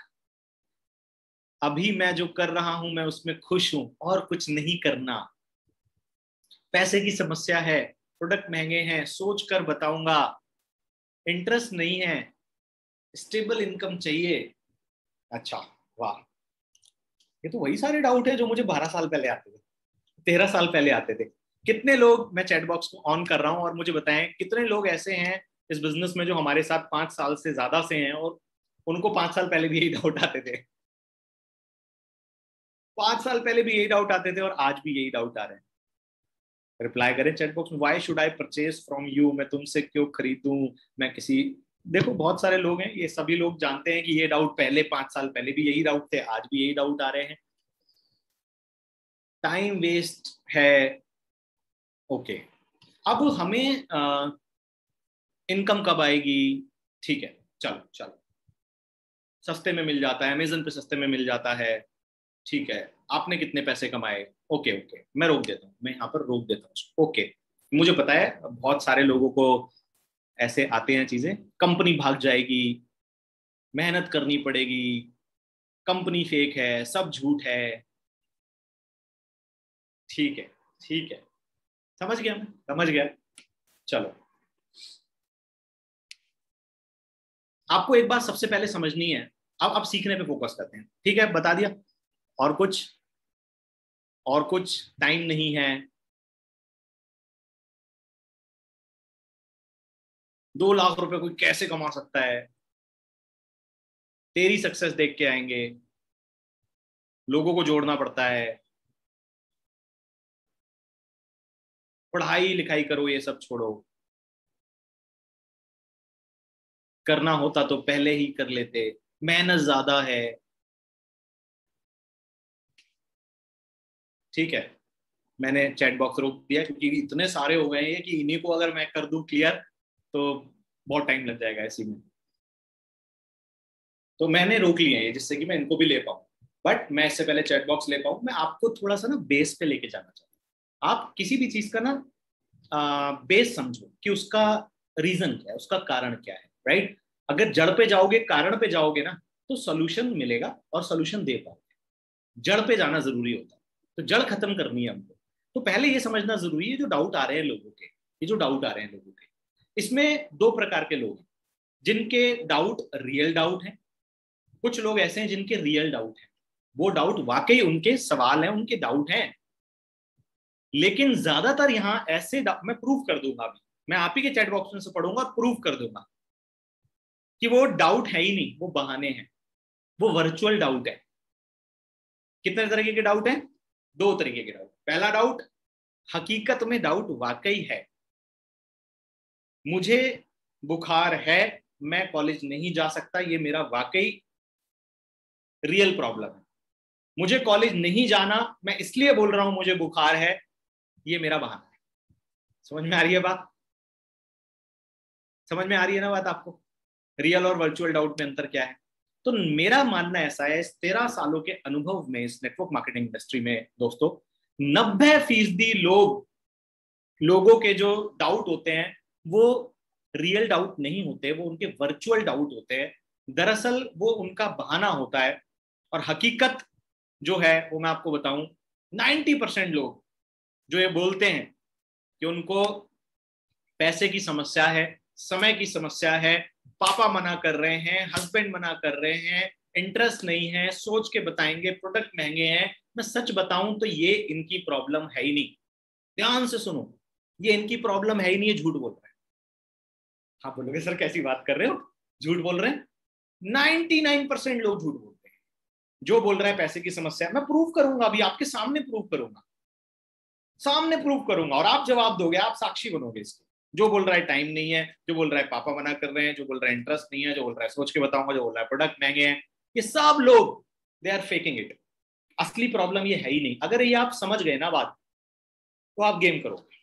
अभी मैं जो कर रहा हूं मैं उसमें खुश हूं और कुछ नहीं करना। पैसे की समस्या है, प्रोडक्ट महंगे हैं, सोच कर बताऊंगा। इंटरेस्ट नहीं है, स्टेबल इनकम चाहिए। अच्छा, वाह, ये तो वही सारे डाउट है जो मुझे 12 साल पहले आते थे, 13 साल पहले आते थे। कितने लोग, मैं चैट बॉक्स को ऑन कर रहा हूं और मुझे बताएं कितने लोग ऐसे हैं इस बिजनेस में जो हमारे साथ 5 साल से ज्यादा से हैं और उनको 5 साल पहले भी यही डाउट आते थे। 5 साल पहले भी यही डाउट आते थे और आज भी यही डाउट आ रहे हैं। रिप्लाई करें चैट बॉक्स में, why should I purchase from you, मैं तुमसे क्यों खरीदूं। मैं किसी, देखो बहुत सारे लोग हैं, ये सभी लोग जानते हैं कि ये डाउट पहले 5 साल पहले भी यही डाउट थे, आज भी यही डाउट आ रहे हैं। टाइम वेस्ट है। ओके, अब हमें इनकम कब आएगी? ठीक है, चलो चलो, सस्ते में मिल जाता है, अमेजन पे सस्ते में मिल जाता है। ठीक है, आपने कितने पैसे कमाए? ओके ओके, मैं रोक देता हूँ, मैं यहाँ पर रोक देता हूँ। ओके, मुझे पता है बहुत सारे लोगों को ऐसे आते हैं चीजें, कंपनी भाग जाएगी, मेहनत करनी पड़ेगी, कंपनी फेक है, सब झूठ है। ठीक है, ठीक है, समझ गया, मैं समझ गया। चलो, आपको एक बात सबसे पहले समझनी है। अब सीखने पे फोकस करते हैं, ठीक है, बता दिया। और कुछ, और कुछ टाइम नहीं है। 2 लाख रुपए कोई कैसे कमा सकता है? तेरी सक्सेस देख के आएंगे, लोगों को जोड़ना पड़ता है, पढ़ाई लिखाई करो, ये सब छोड़ो। करना होता तो पहले ही कर लेते, मेहनत ज्यादा है। ठीक है, मैंने चैट बॉक्स रोक दिया क्योंकि इतने सारे हो गए हैं कि इन्हीं को अगर मैं कर दूं क्लियर तो बहुत टाइम लग जाएगा इसी में। तो मैंने रोक लिए हैं जिससे कि मैं इनको भी ले पाऊँ, बट मैं इससे पहले चैट बॉक्स ले पाऊँ, मैं आपको थोड़ा सा ना बेस पे लेके जाना चाहता हूँ। आप किसी भी चीज का ना बेस समझो कि उसका रीजन क्या है, उसका कारण क्या है, राइट? अगर जड़ पे जाओगे, कारण पे जाओगे ना, तो सोल्यूशन मिलेगा और सोल्यूशन दे पाओगे। जड़ पे जाना जरूरी होता है, तो जड़ खत्म करनी है हमको। तो पहले ये समझना जरूरी है, जो डाउट आ रहे हैं लोगों के, ये जो डाउट आ रहे हैं लोगों के, इसमें 2 प्रकार के लोग हैं। जिनके डाउट रियल डाउट है, कुछ लोग ऐसे हैं जिनके रियल डाउट है, वो डाउट वाकई उनके सवाल हैं, उनके डाउट हैं। लेकिन ज्यादातर यहां ऐसे मैं प्रूव कर दूंगा अभी, मैं आप ही के चैट बॉक्स में से पढ़ूंगा, प्रूव कर दूंगा कि वो डाउट है ही नहीं, वो बहाने हैं, वो वर्चुअल डाउट है। कितने तरीके के डाउट हैं? 2 तरीके के डाउट। पहला डाउट, हकीकत में डाउट वाकई है, मुझे बुखार है, मैं कॉलेज नहीं जा सकता, ये मेरा वाकई रियल प्रॉब्लम है। मुझे कॉलेज नहीं जाना, मैं इसलिए बोल रहा हूं मुझे बुखार है, ये मेरा बहाना है। समझ में आ रही है बात? समझ में आ रही है ना बात आपको? रियल और वर्चुअल डाउट में अंतर क्या है? तो मेरा मानना ऐसा है, इस 13 सालों के अनुभव में इस नेटवर्क मार्केटिंग इंडस्ट्री में दोस्तों, 90% लोगों के जो डाउट होते हैं वो रियल डाउट नहीं होते, वो उनके वर्चुअल डाउट होते हैं। दरअसल वो उनका बहाना होता है। और हकीकत जो है वो मैं आपको बताऊं, 90% लोग जो ये बोलते हैं कि उनको पैसे की समस्या है, समय की समस्या है, पापा मना कर रहे हैं, हस्बैंड मना कर रहे हैं, इंटरेस्ट नहीं है, सोच के बताएंगे, प्रोडक्ट महंगे हैं, मैं सच बताऊं तो ये इनकी प्रॉब्लम है ही नहीं। ध्यान से सुनो, ये इनकी प्रॉब्लम है ही नहीं, ये झूठ बोल रहे हैं। हाँ, बोलोगे सर कैसी बात कर रहे हो, झूठ बोल रहे हैं? 99% लोग झूठ बोलते हैं। जो बोल रहा है पैसे की समस्या, मैं प्रूव करूंगा, अभी आपके सामने प्रूव करूंगा, सामने प्रूव करूंगा, और आप जवाब दोगे, आप साक्षी बनोगे इसके। जो बोल रहा है टाइम नहीं है, जो बोल रहा है पापा मना कर रहे हैं, जो बोल रहा है इंटरेस्ट नहीं है, जो बोल रहा है सोच के बताऊंगा, जो बोल रहा है प्रोडक्ट महंगे हैं, ये सब लोग दे आर फेकिंग इट। असली प्रॉब्लम ये है ही नहीं। अगर ये आप समझ गए ना बात, तो आप गेम करोगे,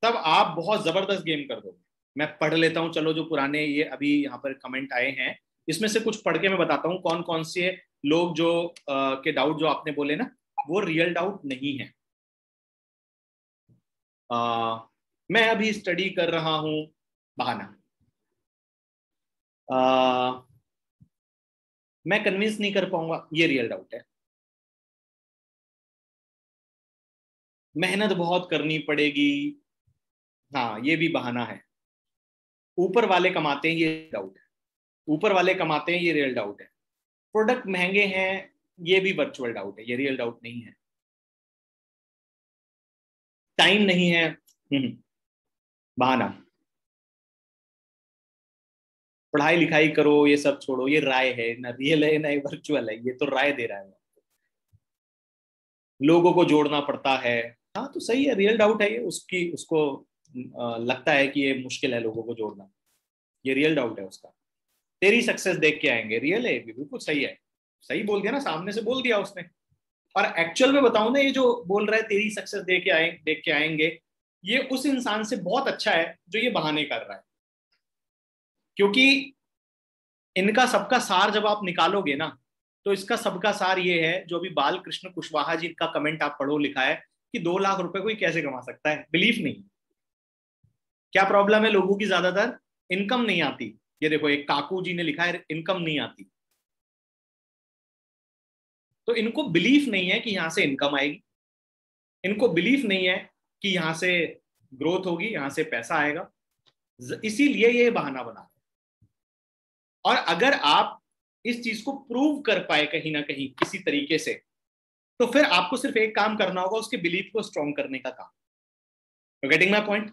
तब आप बहुत जबरदस्त गेम कर दोगे। मैं पढ़ लेता हूं, चलो, जो पुराने ये अभी यहाँ पर कमेंट आए हैं, इसमें से कुछ पढ़ के मैं बताता हूँ कौन कौन से लोग जो के डाउट जो आपने बोले ना वो रियल डाउट नहीं है। मैं अभी स्टडी कर रहा हूं, बहाना। मैं कन्विंस नहीं कर पाऊंगा, ये रियल डाउट है। मेहनत बहुत करनी पड़ेगी, हाँ ये भी बहाना है। ऊपर वाले कमाते हैं, ये डाउट है। ऊपर वाले कमाते हैं, ये रियल डाउट है। प्रोडक्ट महंगे हैं, ये भी वर्चुअल डाउट है, ये रियल डाउट नहीं है। टाइम नहीं है, बहाना। पढ़ाई लिखाई करो, ये सब छोड़ो, ये राय है, ना रियल है ना ये वर्चुअल है, ये तो राय दे रहा है। लोगों को जोड़ना पड़ता है, हाँ तो सही है, रियल डाउट है ये, उसकी उसको लगता है कि ये मुश्किल है लोगों को जोड़ना, ये रियल डाउट है उसका। तेरी सक्सेस देख के आएंगे, रियल है, बिल्कुल सही है। सही बोल दिया ना, सामने से बोल दिया उसने। और एक्चुअल में बताऊं ना, ये जो बोल रहा है तेरी सक्सेस देख के आएंगे, ये उस इंसान से बहुत अच्छा है जो ये बहाने कर रहा है। क्योंकि इनका सबका सार जब आप निकालोगे ना, तो इसका सबका सार ये है जो अभी बाल कृष्ण कुशवाहा जी का कमेंट आप पढ़ो, लिखा है कि 2 लाख रुपए कोई कैसे कमा सकता है, बिलीफ नहीं। क्या प्रॉब्लम है लोगों की, ज्यादातर इनकम नहीं आती। ये देखो एक काकू जी ने लिखा है इनकम नहीं आती, तो इनको बिलीफ नहीं है कि यहां से इनकम आएगी, इनको बिलीफ नहीं है कि यहां से ग्रोथ होगी, यहां से पैसा आएगा, इसीलिए ये बहाना बना। और अगर आप इस चीज को प्रूव कर पाए कहीं ना कहीं किसी तरीके से, तो फिर आपको सिर्फ एक काम करना होगा, उसके बिलीफ को स्ट्रॉन्ग करने का काम। Getting my point?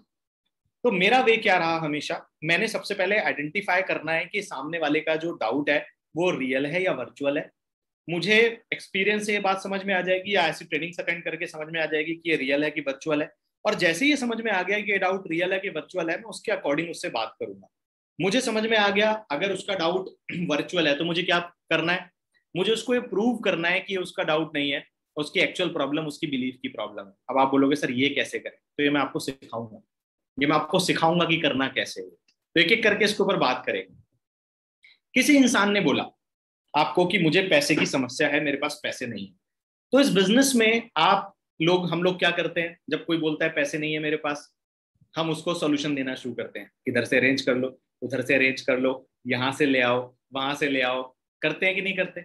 तो मेरा वे क्या रहा हमेशा, मैंने सबसे पहले आइडेंटिफाई करना है कि सामने वाले का जो डाउट है वो रियल है या वर्चुअल है। मुझे एक्सपीरियंस से ये बात समझ में आ जाएगी या ऐसी ट्रेनिंग अटेंड करके समझ में आ जाएगी कि ये रियल है कि वर्चुअल है। और जैसे ही ये समझ में आ गया कि ये डाउट रियल है कि वर्चुअल है, मैं उसके अकॉर्डिंग उससे बात करूंगा। मुझे समझ में आ गया अगर उसका डाउट वर्चुअल है, तो मुझे क्या करना है, मुझे उसको ये प्रूव करना है कि उसका डाउट नहीं है, उसकी एक्चुअल प्रॉब्लम उसकी बिलीफ की प्रॉब्लम है। अब आप बोलोगे सर ये कैसे करें, तो ये मैं आपको सिखाऊंगा, ये मैं आपको सिखाऊंगा कि करना कैसे है। तो एक एक करके इसके ऊपर बात करेंगे। किसी इंसान ने बोला आपको कि मुझे पैसे की समस्या है, मेरे पास पैसे नहीं है। तो इस बिजनेस में हम लोग क्या करते हैं, जब कोई बोलता है पैसे नहीं है मेरे पास, हम उसको सोल्यूशन देना शुरू करते हैं, इधर से अरेंज कर लो, उधर से अरेंज कर लो, यहां से ले आओ, वहां से ले आओ। करते हैं कि नहीं करते?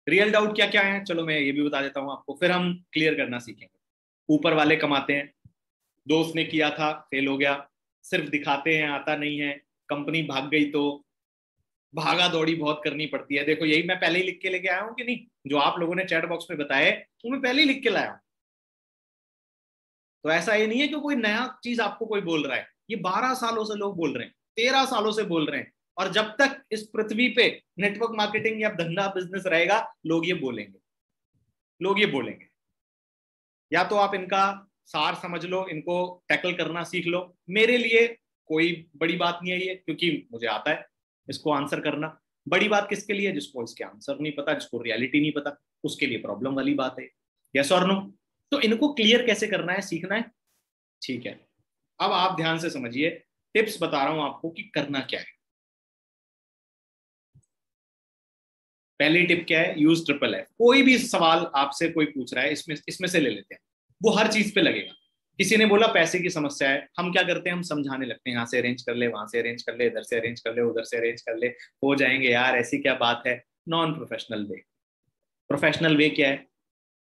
रियल डाउट क्या क्या है, चलो मैं ये भी बता देता हूं आपको, फिर हम क्लियर करना सीखेंगे। ऊपर वाले कमाते हैं, दोस्त ने किया था फेल हो गया, सिर्फ दिखाते हैं आता नहीं है, कंपनी भाग गई तो भागा दौड़ी बहुत करनी पड़ती है। देखो यही मैं पहले ही लिख के लेके आया हूँ कि नहीं, जो आप लोगों ने चैट बॉक्स में बताए वो मैं पहले ही लिख के लाया हूँ। तो ऐसा ये नहीं है कि कोई नया चीज आपको कोई बोल रहा है, ये 12 सालों से लोग बोल रहे हैं, 13 सालों से बोल रहे हैं। और जब तक इस पृथ्वी पे नेटवर्क मार्केटिंग या धंधा बिजनेस रहेगा, लोग ये बोलेंगे, लोग ये बोलेंगे। या तो आप इनका सार समझ लो, इनको टैकल करना सीख लो। मेरे लिए कोई बड़ी बात नहीं है ये, क्योंकि मुझे आता है इसको आंसर करना। बड़ी बात किसके लिए, जिसको इसके आंसर नहीं पता, जिसको रियलिटी नहीं पता, उसके लिए प्रॉब्लम वाली बात है। यस और नो? तो इनको क्लियर कैसे करना है, सीखना है। ठीक है, अब आप ध्यान से समझिए, टिप्स बता रहा हूं आपको कि करना क्या है। पहली टिप क्या है, यूज ट्रिपल एफ। कोई भी सवाल आपसे कोई पूछ रहा है, इसमें इसमें से ले लेते हैं, वो हर चीज पे लगेगा। किसी ने बोला पैसे की समस्या है, हम क्या करते हैं, हम समझाने लगते हैं, यहाँ से अरेंज कर ले, वहां से अरेंज कर ले, इधर से अरेंज कर ले, उधर से अरेंज कर ले, हो जाएंगे यार, ऐसी क्या बात है। Non professional way. Professional way क्या है?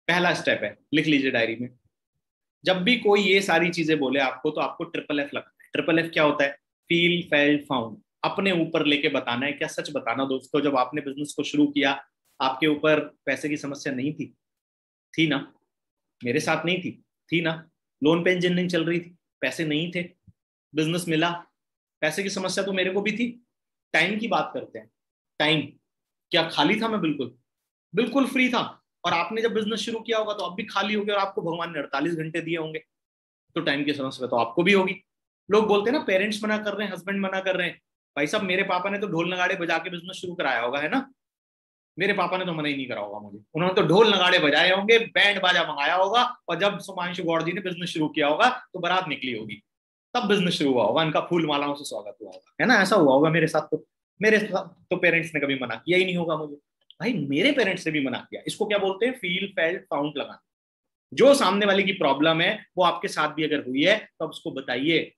पहला स्टेप है, लिख लीजिए डायरी में। जब भी कोई ये सारी चीजें बोले आपको, तो आपको ट्रिपल एफ लगता है। ट्रिपल एफ क्या होता है? Feel, felt, found. अपने ऊपर लेके बताना है। क्या सच बताना दोस्तों, जब आपने बिजनेस को शुरू किया, आपके ऊपर पैसे की समस्या नहीं थी? थी ना? मेरे साथ नहीं थी? थी ना? लोन पे इंजीनियरिंग चल रही थी, पैसे नहीं थे, बिजनेस मिला, पैसे की समस्या तो मेरे को भी थी। टाइम की बात करते हैं। टाइम क्या खाली था? मैं बिल्कुल बिल्कुल फ्री था। और आपने जब बिजनेस शुरू किया होगा तो आप भी खाली होगे, और आपको भगवान ने 48 घंटे दिए होंगे, तो टाइम की समस्या तो आपको भी होगी। लोग बोलते हैं ना, पेरेंट्स मना कर रहे हैं, हस्बैंड मना कर रहे हैं। भाई साहब, मेरे पापा ने तो ढोल नगाड़े बजा के बिजनेस शुरू कराया होगा, है ना? मेरे पापा ने तो मना ही नहीं करा होगा मुझे, उन्होंने तो ढोल नगाड़े बजाए होंगे, बैंड बाजा मंगाया होगा, और जब सुमांशु गौड़ जी ने बिजनेस शुरू किया होगा तो बारात निकली होगी, तब बिजनेस शुरू हुआ होगा, इनका फूल मालाओं से स्वागत हुआ होगा, है ना? ऐसा हुआ होगा मेरे साथ तो। मेरे तो पेरेंट्स ने कभी मना किया ही नहीं होगा मुझे। भाई मेरे पेरेंट्स ने भी मना किया। इसको क्या बोलते हैं? फील फेल्ट फाउंड लगाना। जो सामने वाले की प्रॉब्लम है वो आपके साथ भी अगर हुई है तो आप उसको बताइए।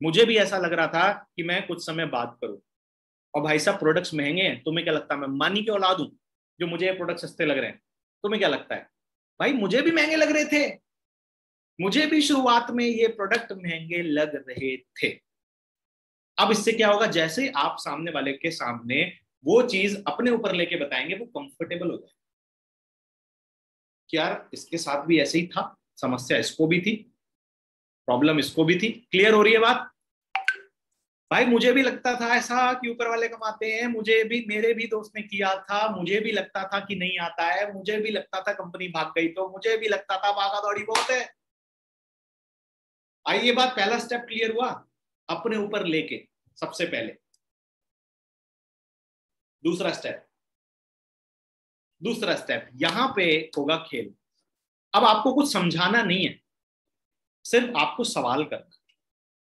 मुझे भी ऐसा लग रहा था कि मैं कुछ समय बात करूं, और भाई साहब प्रोडक्ट्स महंगे हैं। तुम्हें क्या लगता है मैं मानी की औलाद हूं जो मुझे ये प्रोडक्ट सस्ते लग रहे हैं? तुम्हें क्या लगता है? भाई मुझे भी महंगे लग रहे थे, मुझे भी शुरुआत में ये प्रोडक्ट महंगे लग रहे थे। अब इससे क्या होगा? जैसे आप सामने वाले के सामने वो चीज अपने ऊपर लेके बताएंगे, वो कंफर्टेबल हो जाए कि यार इसके साथ भी ऐसे ही था, समस्या इसको भी थी, प्रॉब्लम इसको भी थी। क्लियर हो रही है बात? भाई मुझे भी लगता था ऐसा कि ऊपर वाले कमाते हैं, मुझे भी, मेरे भी दोस्त ने किया था, मुझे भी लगता था कि नहीं आता है, मुझे भी लगता था कंपनी भाग गई तो, मुझे भी लगता था भागा दौड़ी बहुत है। आई ये बात, पहला स्टेप क्लियर हुआ अपने ऊपर लेके सबसे पहले। दूसरा स्टेप, यहां पे होगा खेल। अब आपको कुछ समझाना नहीं है, सिर्फ आपको सवाल करना।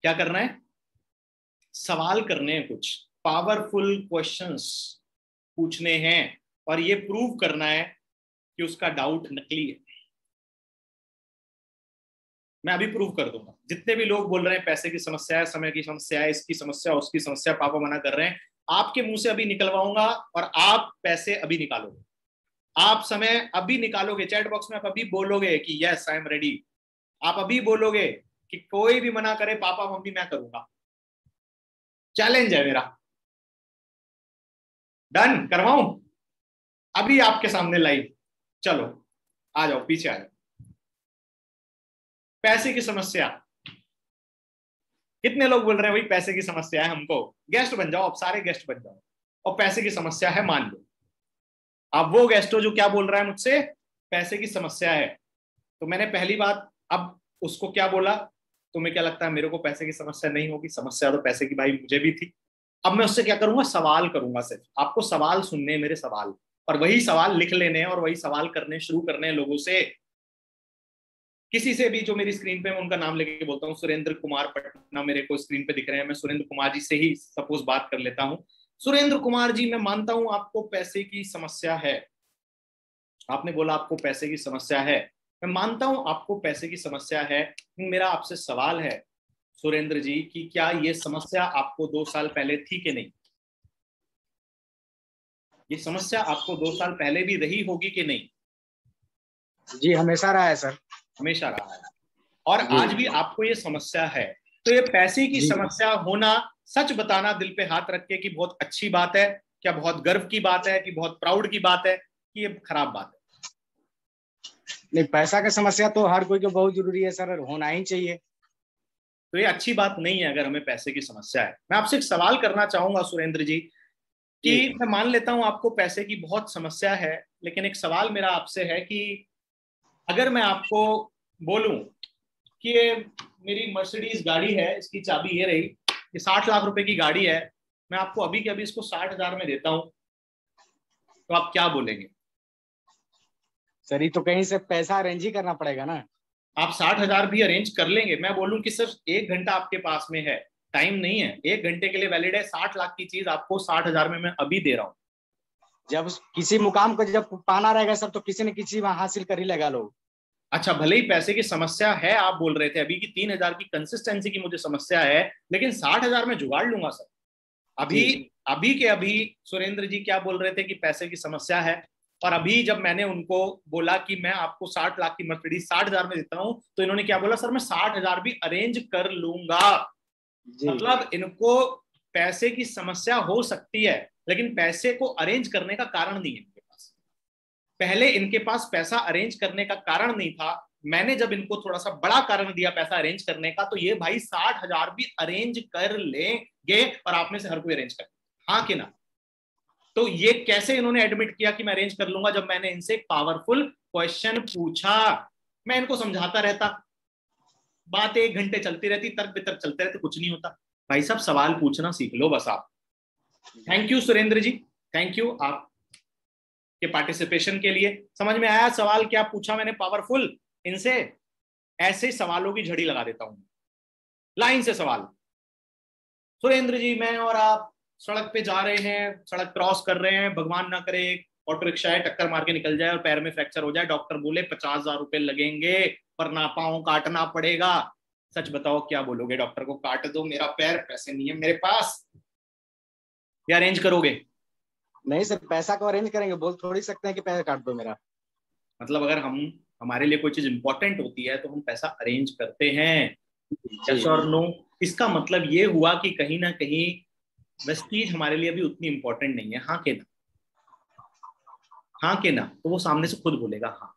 क्या करना है? सवाल करने हैं, कुछ पावरफुल क्वेश्चंस पूछने हैं, और ये प्रूव करना है कि उसका डाउट नकली है। मैं अभी प्रूव कर दूंगा। जितने भी लोग बोल रहे हैं पैसे की समस्या है, समय की समस्या है, इसकी समस्या, उसकी समस्या, पापा मना कर रहे हैं, आपके मुंह से अभी निकलवाऊंगा और आप पैसे अभी निकालोगे, आप समय अभी निकालोगे। चैट बॉक्स में आप अभी बोलोगे कि यस आई एम रेडी। आप अभी बोलोगे कि कोई भी मना करे पापा मम्मी मैं करूंगा, चैलेंज है मेरा। डन करवाऊं? अभी आपके सामने लाइव। चलो आ जाओ, पीछे आ जाओ। पैसे की समस्या, कितने लोग बोल रहे हैं भाई पैसे की समस्या है हमको? गेस्ट बन जाओ, अब सारे गेस्ट बन जाओ। और पैसे की समस्या है मान लो, अब वो गेस्ट हो जो क्या बोल रहा है मुझसे, पैसे की समस्या है। तो मैंने पहली बात अब उसको क्या बोला, तुम्हें क्या लगता है मेरे को पैसे की समस्या नहीं होगी? समस्या तो पैसे की भाई मुझे भी थी। अब मैं उससे क्या करूंगा? सवाल करूंगा। सिर्फ आपको सवाल सुनने हैं, मेरे सवाल, और वही सवाल लिख लेने हैं, और वही सवाल करने शुरू करने हैं लोगों से। किसी से भी जो मेरी स्क्रीन पे, मैं उनका नाम लेके बोलता हूँ, सुरेंद्र कुमार पटना मेरे को स्क्रीन पे दिख रहे हैं, मैं सुरेंद्र कुमार जी से ही सपोज बात कर लेता हूँ। सुरेंद्र कुमार जी, मैं मानता हूं आपको पैसे की समस्या है। आपने बोला आपको पैसे की समस्या है, मैं मानता हूं आपको पैसे की समस्या है। मेरा आपसे सवाल है सुरेंद्र जी कि क्या ये समस्या आपको 2 साल पहले थी कि नहीं? ये समस्या आपको 2 साल पहले भी रही होगी कि नहीं? जी हमेशा रहा है सर। हमेशा रहा है, और आज भी आपको ये समस्या है। तो ये पैसे की समस्या होना, सच बताना दिल पे हाथ रख के, कि बहुत अच्छी बात है, क्या बहुत गर्व की बात है, कि बहुत प्राउड की बात है, कि ये खराब बात है? नहीं, पैसा की समस्या तो हर कोई को बहुत जरूरी है सर, होना ही चाहिए। तो ये अच्छी बात नहीं है अगर हमें पैसे की समस्या है। मैं आपसे एक सवाल करना चाहूंगा सुरेंद्र जी, कि मैं मान लेता हूं आपको पैसे की बहुत समस्या है, लेकिन एक सवाल मेरा आपसे है कि अगर मैं आपको बोलूं कि ये मेरी मर्सिडीज गाड़ी है, इसकी चाबी ये रही, ये 60 लाख रुपए की गाड़ी है, मैं आपको अभी के अभी इसको 60,000 में देता हूं, तो आप क्या बोलेंगे? सर ये तो कहीं से पैसा अरेंज ही करना पड़ेगा ना। आप 60,000 भी अरेंज कर लेंगे? मैं बोलूं कि सिर्फ 1 घंटा आपके पास में है, टाइम नहीं है, 1 घंटे के लिए वैलिड है, 60 लाख की चीज आपको 60,000 में मैं अभी दे रहा हूं। जब किसी मुकाम को जब पाना रहेगा सर, तो किसी न किसी वहां हासिल कर ही लेगा लोग। अच्छा, भले ही पैसे की समस्या है, आप बोल रहे थे अभी की 3,000 की कंसिस्टेंसी की मुझे समस्या है, लेकिन 60,000 में जुगाड़ लूंगा सर। अभी अभी के अभी सुरेंद्र जी क्या बोल रहे थे कि पैसे की समस्या है, और अभी जब मैंने उनको बोला कि मैं आपको 60 लाख की मर्सिडीज 60,000 में देता हूं, तो इन्होंने क्या बोला? सर मैं 60,000 भी अरेंज कर लूंगा। मतलब इनको पैसे की समस्या हो सकती है, लेकिन पैसे को अरेंज करने का कारण नहीं है इनके पास। पहले इनके पास पैसा अरेंज करने का कारण नहीं था, मैंने जब इनको थोड़ा सा बड़ा कारण दिया पैसा अरेंज करने का, तो ये भाई 60,000 भी अरेंज कर लेंगे, और आप में से हर कोई अरेंज कर, हाँ कि ना? तो ये कैसे इन्होंने एडमिट किया कि मैं अरेंज कर लूंगा, जब मैंने इनसे एक पावरफुल क्वेश्चन पूछा। मैं इनको समझाता रहता, बात 1 घंटे चलती रहती, तर्क वितर्क चलते रहते, कुछ नहीं होता। भाई साहब सवाल पूछना सीख लो बस आप। Thank you Surendra ji, thank you आप के पार्टिसिपेशन के लिए। समझ में आया सवाल क्या पूछा मैंने पावरफुल? इनसे ऐसे सवालों की झड़ी लगा देता हूं, लाइन से सवाल। सुरेंद्र जी, मैं और आप सड़क पे जा रहे हैं, सड़क क्रॉस कर रहे हैं, भगवान ना करे ऑटो रिक्शा है टक्कर मार के निकल जाए और पैर में फ्रैक्चर हो जाए, डॉक्टर बोले 50,000 रुपए लगेंगे, पर ना पाँव काटना पड़ेगा। सच बताओ क्या बोलोगे? डॉक्टर को काट दो मेरा पैर, पैसे नहीं है मेरे पास, या अरेंज करोगे? नहीं सर, पैसा को अरेंज करेंगे, बोल थोड़ी सकते हैं कि पैसा काट दो मेरा। मतलब अगर हमारे लिए कोई चीज इंपॉर्टेंट होती है तो हम पैसा अरेंज करते हैं। जी यस और नो? इसका मतलब ये हुआ कि कहीं ना कहीं वेस्टीज हमारे लिए भी उतनी इंपॉर्टेंट नहीं है। हाँ के ना? हाँ के ना? तो वो सामने से खुद बोलेगा हाँ।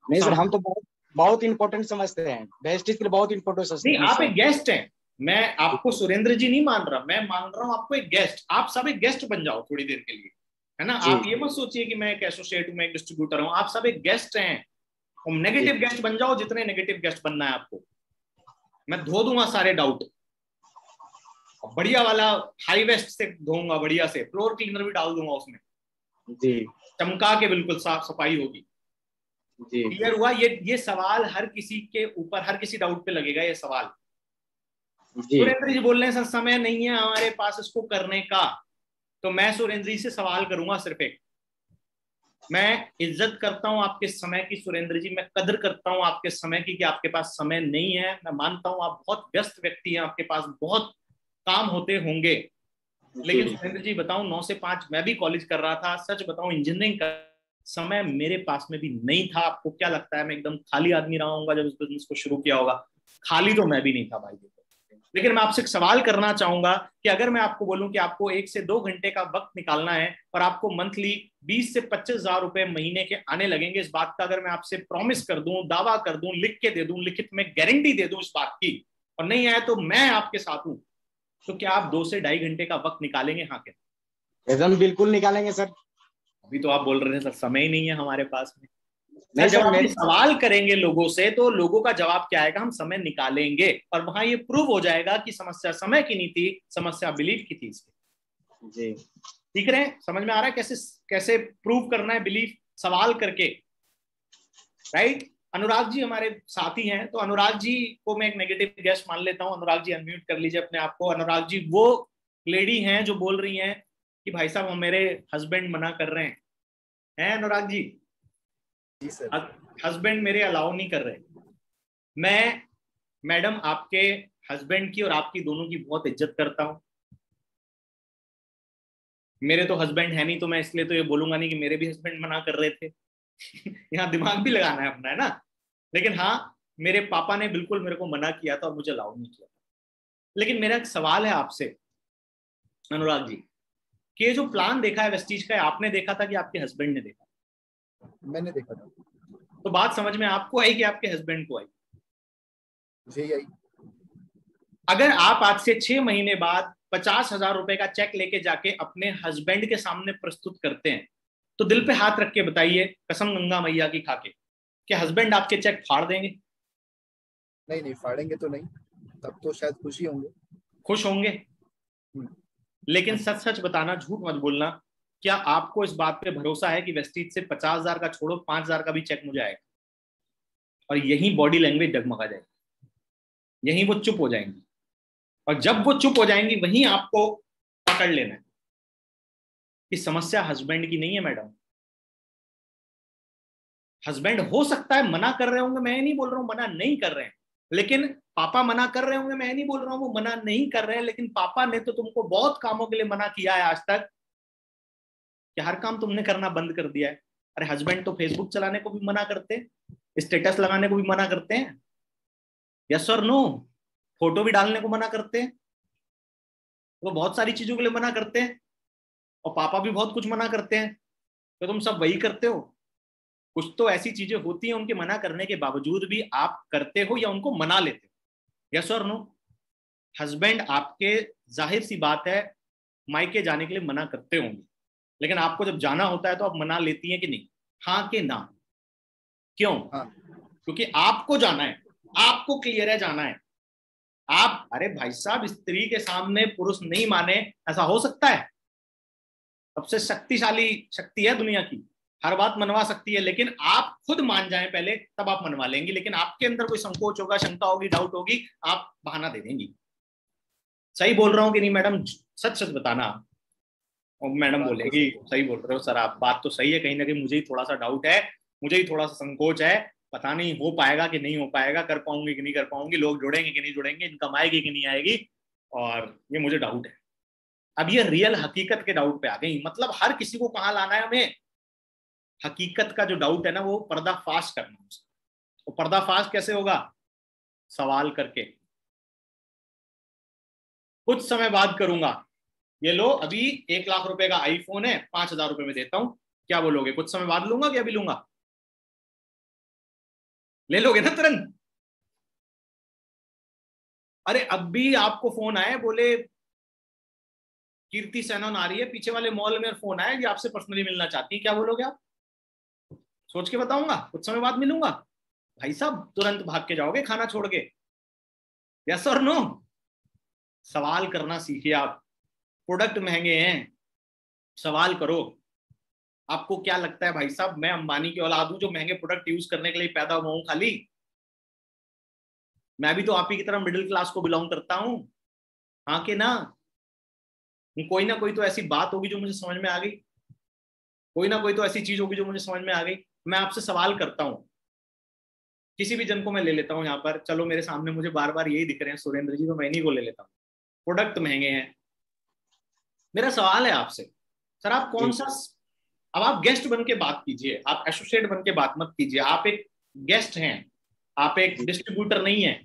नहीं सर, हम तो बहुत बहुत इंपॉर्टेंट समझते हैं, वेस्टीज के लिए बहुत इंपॉर्टेंट समझते नहीं, हैं आप सर। एक गेस्ट हैं। मैं आपको सुरेंद्र जी नहीं मान रहा, मैं मान रहा हूँ आपको एक गेस्ट। आप सब एक गेस्ट बन जाओ थोड़ी देर के लिए, है ना? जी आप ये मत सोचिए कि मैं एक एसोसिएट हूँ, मैं एक डिस्ट्रीब्यूटर हूँ। आप सब एक गेस्ट हैं। जी नेगेटिव गेस्ट बन जाओ, जितने नेगेटिव गेस्ट बनना है आपको। मैं धो दूंगा सारे डाउट, बढ़िया वाला हाई वेस्ट से धोऊंगा, बढ़िया से फ्लोर क्लीनर भी डाल दूंगा उसमें, जी चमका के बिल्कुल साफ सफाई होगी। जी क्लियर हुआ? ये सवाल हर किसी के ऊपर, हर किसी डाउट पे लगेगा ये सवाल। जी सुरेंद्र जी बोल रहे हैं सर समय नहीं है हमारे पास इसको करने का, तो मैं सुरेंद्र जी से सवाल करूंगा सिर्फ एक। मैं इज्जत करता हूं आपके समय की सुरेंद्र जी, मैं कदर करता हूं आपके समय की कि आपके पास समय नहीं है। मैं मानता हूं आप बहुत व्यस्त व्यक्ति हैं, आपके पास बहुत काम होते होंगे। लेकिन जी सुरेंद्र जी बताऊं, 9 से 5 मैं भी कॉलेज कर रहा था, सच बताऊं इंजीनियरिंग का समय मेरे पास में भी नहीं था। आपको क्या लगता है मैं एकदम खाली आदमी रहा हूंगा जब इस बिजनेस को शुरू किया होगा? खाली तो मैं भी नहीं था भाई। लेकिन मैं आपसे एक सवाल करना चाहूंगा कि अगर मैं आपको बोलूं कि आपको 1 से 2 घंटे का वक्त निकालना है और आपको मंथली 20 से 25 हजार रुपए महीने के आने लगेंगे, इस बात का अगर मैं आपसे प्रॉमिस कर दूं, दावा कर दूं, लिख के दे दूं, लिखित में गारंटी दे दूं इस बात की, और नहीं आए तो मैं आपके साथ हूं, तो क्या आप 2 से 2.5 घंटे का वक्त निकालेंगे? हाँ क्या? एकदम बिल्कुल निकालेंगे सर। अभी तो आप बोल रहे थे सर समय ही नहीं है हमारे पास में। सर नहीं जब सर, आप ये मेरे सवाल करेंगे लोगों से तो लोगों का जवाब क्या आएगा? हम समय निकालेंगे। और वहां ये प्रूव हो जाएगा कि समस्या समय की नहीं थी, समस्या बिलीफ की थी इसकी। जी ठीक रहे? समझ में आ रहा है कैसे कैसे प्रूव करना है बिलीफ? सवाल करके। राइट? अनुराग जी हमारे साथी हैं, तो अनुराग जी को मैं एक नेगेटिव गेस्ट मान लेता हूं। अनुराग जी अनम्यूट कर लीजिए अपने आप को। अनुराग जी वो लेडी हैं जो बोल रही हैं कि भाई साहब हम मेरे हस्बैंड मना कर रहे हैं अनुराग जी? जी सर। हस्बैंड मेरे अलाउ नहीं कर रहे। मैं मैडम आपके हस्बैंड की और आपकी दोनों की बहुत इज्जत करता हूं। मेरे तो हस्बैंड है नहीं, तो मैं इसलिए तो ये बोलूंगा नहीं कि मेरे भी हस्बैंड मना कर रहे थे। यहाँ दिमाग भी लगाना है अपना, है ना? लेकिन हाँ, मेरे पापा ने बिल्कुल मेरे को मना किया था और मुझे अलाउ नहीं किया था। लेकिन मेरा एक सवाल है आपसे अनुराग जी, कि ये जो प्लान देखा है वेस्टीज का, आपने देखा था कि आपके हस्बैंड ने देखा? मैंने देखा था। तो बात समझ में आपको आई कि आपके हस्बैंड को आई? मुझे यही। अगर आप आज से 6 महीने बाद 50,000 रुपए का चेक लेके जाके अपने हस्बैंड के सामने प्रस्तुत करते हैं, तो दिल पे हाथ रख के बताइए, कसम गंगा मैया की खाके, कि हस्बैंड आपके चेक फाड़ देंगे? नहीं नहीं, फाड़ेंगे तो नहीं, तब तो शायद खुशी होंगे। खुश होंगे? लेकिन सच सच बताना, झूठ मत बोलना। क्या आपको इस बात पे भरोसा है कि वेस्टीज से 50,000 का छोड़ो 5,000 का भी चेक मुझे आएगा और यही बॉडी लैंग्वेज डगमगा जाएगी, यही वो चुप हो जाएंगी, और जब वो चुप हो जाएंगी वहीं आपको पकड़ लेना है कि समस्या हस्बैंड की नहीं है मैडम। हस्बैंड हो सकता है मना कर रहे होंगे, मैं नहीं बोल रहा हूं मना नहीं कर रहे हैं, लेकिन पापा मना कर रहे होंगे, मैं नहीं बोल रहा हूं वो मना नहीं कर रहे हैं, लेकिन पापा ने तो तुमको बहुत कामों के लिए मना किया है आज तक, कि हर काम तुमने करना बंद कर दिया है। अरे हस्बैंड तो फेसबुक चलाने को भी मना करते हैं, स्टेटस लगाने को भी मना करते हैं, यस और नो? फोटो भी डालने को मना करते हैं, वो बहुत सारी चीजों के लिए मना करते हैं, और पापा भी बहुत कुछ मना करते हैं। तो तुम सब वही करते हो? कुछ तो ऐसी चीजें होती हैं उनके मना करने के बावजूद भी आप करते हो या उनको मना लेते हो, यस और नो? हस्बैंड आपके, जाहिर सी बात है, मायके जाने के लिए मना करते होंगे, लेकिन आपको जब जाना होता है तो आप मना लेती हैं कि नहीं? हाँ कि ना? क्यों? हाँ। क्योंकि आपको जाना है, आपको क्लियर है जाना है। आप, अरे भाई साहब, स्त्री के सामने पुरुष नहीं माने, ऐसा हो सकता है? सबसे शक्तिशाली शक्ति है दुनिया की, हर बात मनवा सकती है, लेकिन आप खुद मान जाएं पहले, तब आप मनवा लेंगी। लेकिन आपके अंदर कोई संकोच होगा, शंका होगी, डाउट होगी, आप बहाना दे देंगी। सही बोल रहा हूँ कि नहीं मैडम? सच सच बताना। और मैडम बोलेगी सही बोल रहे हो सर आप, बात तो सही है, कहीं ना कहीं मुझे ही थोड़ा सा डाउट है, मुझे ही थोड़ा सा संकोच है, पता नहीं हो पाएगा कि नहीं हो पाएगा, कर पाऊंगी कि नहीं कर पाऊंगी, लोग जुड़ेंगे कि नहीं जुड़ेंगे, इनकम आएगी कि नहीं आएगी, और ये मुझे डाउट है। अब ये रियल हकीकत के डाउट पे आ गई, मतलब हर किसी को कहाँ लाना है हमें? हकीकत का जो डाउट है ना, वो पर्दाफाश करना है। तो पर्दाफाश कैसे होगा? सवाल करके। कुछ समय बाद करूंगा। ये लो, अभी 1 लाख रुपए का आईफोन है, 5,000 रुपए में देता हूं, क्या बोलोगे? कुछ समय बाद लूंगा कि अभी लूंगा? ले लोगे ना तुरंत? अरे अब भी आपको फोन आए, बोले कीर्ति सेनन आ रही है पीछे वाले मॉल में, फोन आया कि आपसे पर्सनली मिलना चाहती है, क्या बोलोगे आप? सोच के बताऊंगा, कुछ समय बाद मिलूंगा? भाई साहब तुरंत भाग के जाओगे खाना छोड़ के? यस और नो? सवाल करना सीखिए आप। प्रोडक्ट महंगे हैं, सवाल करो। आपको क्या लगता है भाई साहब मैं अंबानी की औलाद हूं जो महंगे प्रोडक्ट यूज करने के लिए पैदा हुआ हूं खाली? मैं भी तो आप ही की तरह मिडिल क्लास को बिलोंग करता हूं, हाँ कि ना? कोई ना कोई तो ऐसी बात होगी जो मुझे समझ में आ गई, कोई ना कोई तो ऐसी चीज होगी जो मुझे समझ में आ गई। मैं आपसे सवाल करता हूं, किसी भी जन को मैं ले लेता हूं यहाँ पर, चलो मेरे सामने मुझे बार बार यही दिख रहे हैं सुरेंद्र जी, तो मैं इन्हीं को ले लेता हूँ। प्रोडक्ट महंगे हैं, मेरा सवाल है आपसे, सर आप कौन सा, अब आप गेस्ट बन के बात कीजिए, आप एसोसिएट बन के बात मत कीजिए, आप एक गेस्ट हैं, आप एक डिस्ट्रीब्यूटर नहीं है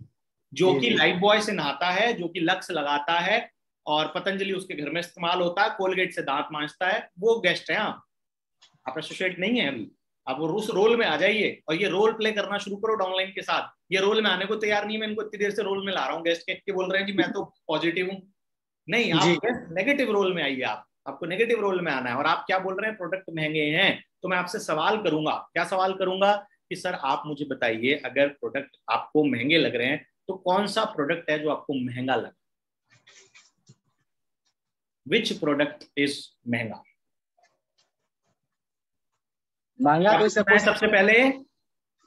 जो कि लाइफ बॉय से नहाता है, जो कि लक्स लगाता है और पतंजलि उसके घर में इस्तेमाल होता है, कोलगेट से दांत मांजता है, वो गेस्ट है आप एसोसिएट नहीं है अभी। आप उस रोल में आ जाइए और ये रोल प्ले करना शुरू करो डाउनलाइन के साथ। ये रोल में आने को तैयार नहीं है, मैं इनको इतनी देर से रोल में ला रहा हूँ, गेस्ट के बोल रहे हैं कि मैं तो पॉजिटिव हूँ। नहीं, आप नेगेटिव रोल में आइए, आपको नेगेटिव रोल में आना है। और आप क्या बोल रहे हैं? प्रोडक्ट महंगे हैं। तो मैं आपसे सवाल करूंगा, क्या सवाल करूंगा कि सर आप मुझे बताइए, अगर प्रोडक्ट आपको महंगे लग रहे हैं तो कौन सा प्रोडक्ट है जो आपको महंगा लगा? विच प्रोडक्ट इज महंगा? महंगा तो सबसे पहले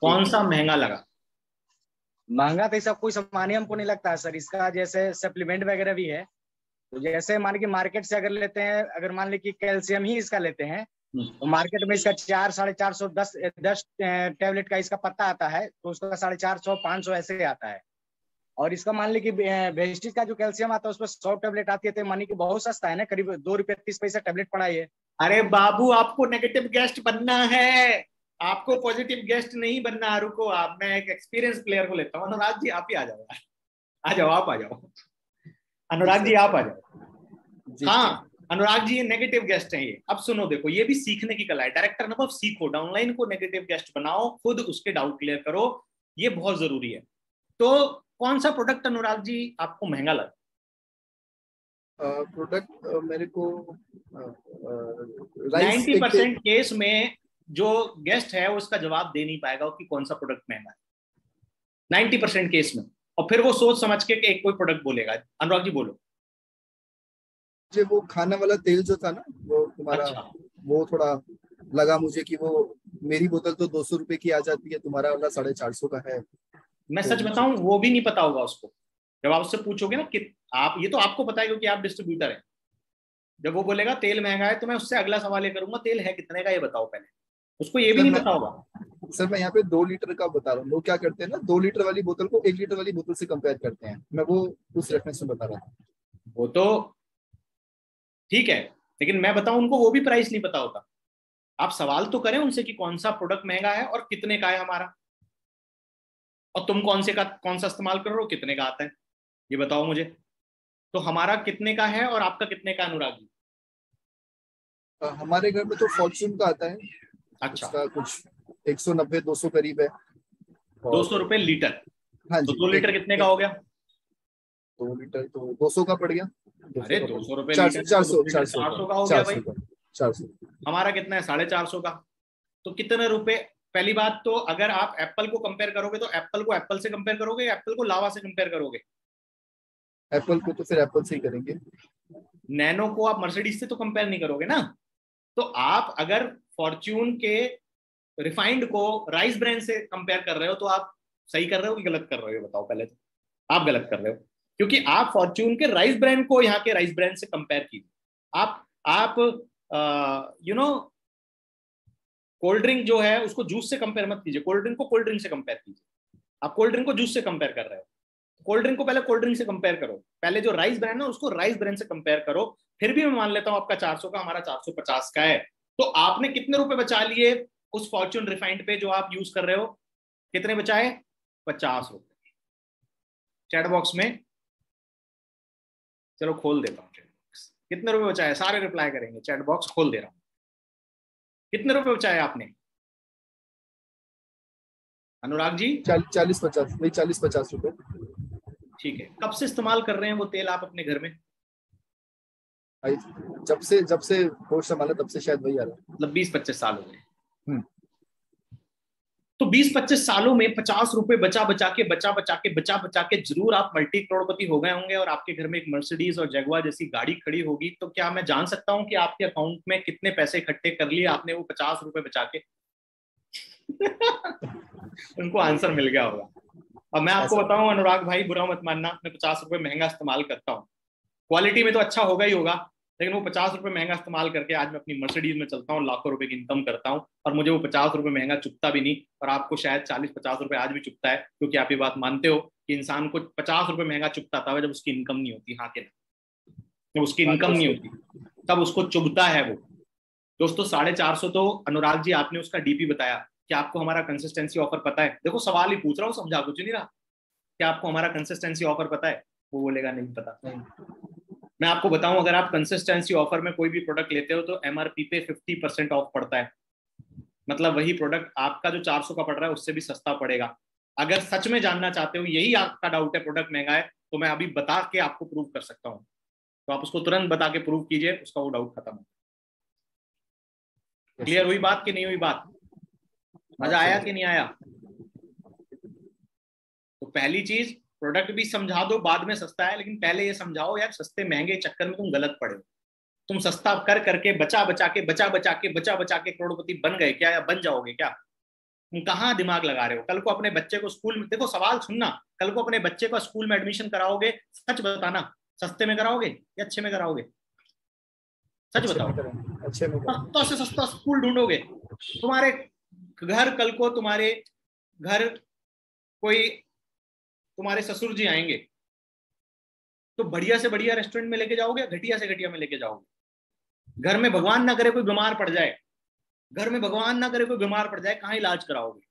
कौन सा महंगा लगा? महंगा तो ऐसा कोई सामान ही हमको नहीं लगता है सर इसका, जैसे सप्लीमेंट वगैरह भी है, तो जैसे मान के मार्केट से अगर लेते हैं, अगर मान ली कि कैल्शियम ही इसका लेते हैं तो मार्केट में इसका 400-450 10 टेबलेट का इसका पत्ता आता है, तो उसका 450-500 ऐसे आता है। और इसका मान ली कि वेस्टिज का जो कैल्शियम आता है उसमें 100 टेबलेट आती है, तो मानी कि बहुत सस्ता है ना, करीब 2 रुपये 30 पैसा टेबलेट पड़ा है। अरे बाबू आपको नेगेटिव गेस्ट बनना है, आपको पॉजिटिव गेस्ट नहीं बनना। रुको आप, मैं एक एक्सपीरियंस प्लेयर को लेता हूँ। अनुराग जी आप ही आ जाओ, आ जाओ, आप आ जाओ, अनुराग जी आप आ जाओ। हाँ अनुराग जी ये नेगेटिव गेस्ट हैं ये। अब सुनो देखो, ये भी सीखने की कला है, डायरेक्टर अनुभव सीखो, डाउनलाइन को नेगेटिव गेस्ट बनाओ, खुद उसके डाउट क्लियर करो, ये बहुत जरूरी है। तो कौन सा प्रोडक्ट अनुराग जी आपको महंगा लगा? प्रोडक्ट मेरे को 90% केस में जो गेस्ट है वो इसका जवाब दे नहीं पाएगा कि कौन सा प्रोडक्ट महंगा है, 90% केस में। और फिर वो सोच समझ के एक कोई प्रोडक्ट बोलेगा। अनुराग जी बोलो। जो वो खाने वाला तेल जो था ना, वो तुम्हारा, अच्छा। वो थोड़ा लगा मुझे कि वो मेरी बोतल तो 200 रुपए की आ जाती है, तुम्हारा वाला 450 का है। मैं सच बताऊं, वो भी नहीं पता होगा उसको। जब आप उससे पूछोगे ना कि आप, ये तो आपको पता है क्योंकि आप डिस्ट्रीब्यूटर हैं, जब वो बोलेगा तेल महंगा है तो मैं उससे अगला सवाल ये करूंगा, तेल है कितने का ये बताओ पहले। उसको ये भी नहीं पता होगा। सर मैं यहाँ पे 2 लीटर का बता रहा हूँ, लोग क्या करते हैं ना, 2 लीटर वाली बोतल को 1 लीटर वाली बोतल से कंपेयर करते हैं, मैं वो उस रेफरेंस में बता रहा था। वो तो ठीक है, लेकिन मैं बताऊं उनको वो भी प्राइस नहीं पता होता। आप सवाल तो करें उनसे कि कौन सा प्रोडक्ट महंगा है और कितने का है हमारा, और तुम कौन सा इस्तेमाल कर रहे हो, कितने का आता है ये बताओ मुझे। तो हमारा कितने का है और आपका कितने का, अनुराग जी? हमारे घर में तो फॉर्च्यून का आता है। अच्छा। उसका कुछ 190-200 करीब है। 200 रुपए लीटर? हाँ तो जी। 2 लीटर कितने का हो गया? 2 लीटर तो 200 का पड़ गया। अरे 200 रुपए 400 लीटर, 400 400 का हो गया भाई। 400। हमारा कितना है? 450 का। तो कितने रुपए? पहली बात तो अगर आप एप्पल को कंपेयर करोगे तो एप्पल को एप्पल से कंपेयर करोगे या एप्पल को लावा से कंपेयर करोगे? एप्पल को तो फिर एप्पल से ही करेंगे। नैनो को आप मर्सिडीज से तो कंपेयर नहीं करोगे ना। तो आप अगर फॉर्च्यून के रिफाइंड को राइस ब्रांड से कंपेयर कर रहे हो तो आप सही कर रहे हो कि गलत कर रहे हो, बताओ पहले तो। आप गलत कर रहे हो, क्योंकि आप फॉर्च्यून के राइस ब्रांड को यहाँ के राइस ब्रांड से कंपेयर कीजिए। आप यू नो कोल्ड ड्रिंक जो है उसको जूस से कंपेयर मत कीजिए, कोल्ड ड्रिंक को कोल्ड ड्रिंक से कंपेयर कीजिए। आप कोल्ड ड्रिंक को जूस से कंपेयर कर रहे हो, कोल्ड ड्रिंक को पहले कोल्ड ड्रिंक से कंपेयर करो, पहले जो राइस ब्रांड है उसको राइस ब्रांड से कंपेयर करो। फिर भी मैं मान लेता हूं आपका 400 का, हमारा 450 का है, तो आपने कितने रुपए बचा लिए उस फॉर्च्यून रिफाइंड पे जो आप यूज कर रहे हो? कितने बचाए? 50 रुपए। चैट बॉक्स में चलो खोल देता हूँ चैट बॉक्स, कितने रुपए बचाए? सारे रिप्लाई करेंगे, चैट बॉक्स खोल दे रहा हूं। कितने रुपए बचाए आपने अनुराग जी? 40-50, वही 40-50 रुपए। ठीक है, कब से इस्तेमाल कर रहे हैं वो तेल आप अपने घर में? जब से होश संभाला तब से शायद वही आ रहा है। मतलब 20-25 साल हो गए। तो 20-25 सालों में 50 रुपए बचा बचा के जरूर आप मल्टी करोड़पति हो गए होंगे, और आपके घर में एक मर्सिडीज और जगुआर जैसी गाड़ी खड़ी होगी। तो क्या मैं जान सकता हूं कि आपके अकाउंट में कितने पैसे इकट्ठे कर लिए आपने वो 50 रुपए बचा के? उनको आंसर मिल गया होगा। अब मैं आपको बताऊं अनुराग भाई, बुरा मत मानना, मैं 50 रुपए महंगा इस्तेमाल करता हूँ, क्वालिटी में तो अच्छा होगा ही होगा, लेकिन वो 50 रुपए महंगा इस्तेमाल करके आज मैं अपनी मर्सिडीज में चलता हूँ, लाखों रुपए की इनकम करता हूँ, और मुझे वो 50 रुपए महंगा चुकता भी नहीं। और आपको शायद 40-50 रुपए आज भी चुकता है, क्योंकि आप ये बात मानते हो कि इंसान को 50 रुपए महंगा चुकता था जब उसकी इनकम नहीं होती। हाँ के ना? जब उसकी इनकम नहीं होती तब उसको चुभता है वो। दोस्तों 450 तो अनुराग जी आपने उसका डीपी बताया। क्या आपको हमारा कंसिस्टेंसी ऑफर पता है? देखो सवाल ही पूछ रहा हूँ, समझा कुछ नहीं रहा। क्या आपको हमारा कंसिस्टेंसी ऑफर पता है? वो बोलेगा नहीं पता। मैं आपको बताऊं, अगर आप कंसिस्टेंसी ऑफर में कोई भी प्रोडक्ट लेते हो तो एमआरपी पे 50% ऑफ पड़ता है। मतलब वही प्रोडक्ट आपका जो 400 का पड़ रहा है उससे भी सस्ता पड़ेगा। अगर सच में जानना चाहते हो, यही आपका डाउट है प्रोडक्ट महंगा है, तो मैं अभी बता के आपको प्रूव कर सकता हूं। तो आप उसको तुरंत बता के प्रूव कीजिए, उसका वो डाउट खत्म हो। क्लियर हुई बात कि नहीं हुई बात? मजा आया कि नहीं आया? तो पहली चीज, प्रोडक्ट भी समझा दो, बाद में सस्ता है, लेकिन पहले ये समझाओ यार सस्ते महंगे चक्कर में तुम गलत पड़े हो। तुम सस्ता कर करके बचा बचा के करोड़पति बन गए क्या, या बन जाओगे क्या? तुम कहाँ दिमाग लगा रहे हो? कल को अपने बच्चे को स्कूल में, देखो सवाल सुनना, कल को अपने बच्चे को स्कूल में एडमिशन कराओगे, सच बताना, सस्ते में कराओगे या अच्छे में कराओगे? सच बताओ। सस्ता से सस्ता स्कूल ढूंढोगे? तुम्हारे घर, कल को तुम्हारे घर कोई तुम्हारे ससुर जी आएंगे तो बढ़िया से बढ़िया रेस्टोरेंट में लेके जाओगे, घटिया से घटिया में लेके जाओगे? घर में भगवान ना करे कोई बीमार पड़ जाए, घर में भगवान ना करे कोई बीमार पड़ जाए, कहाँ इलाज कराओगे?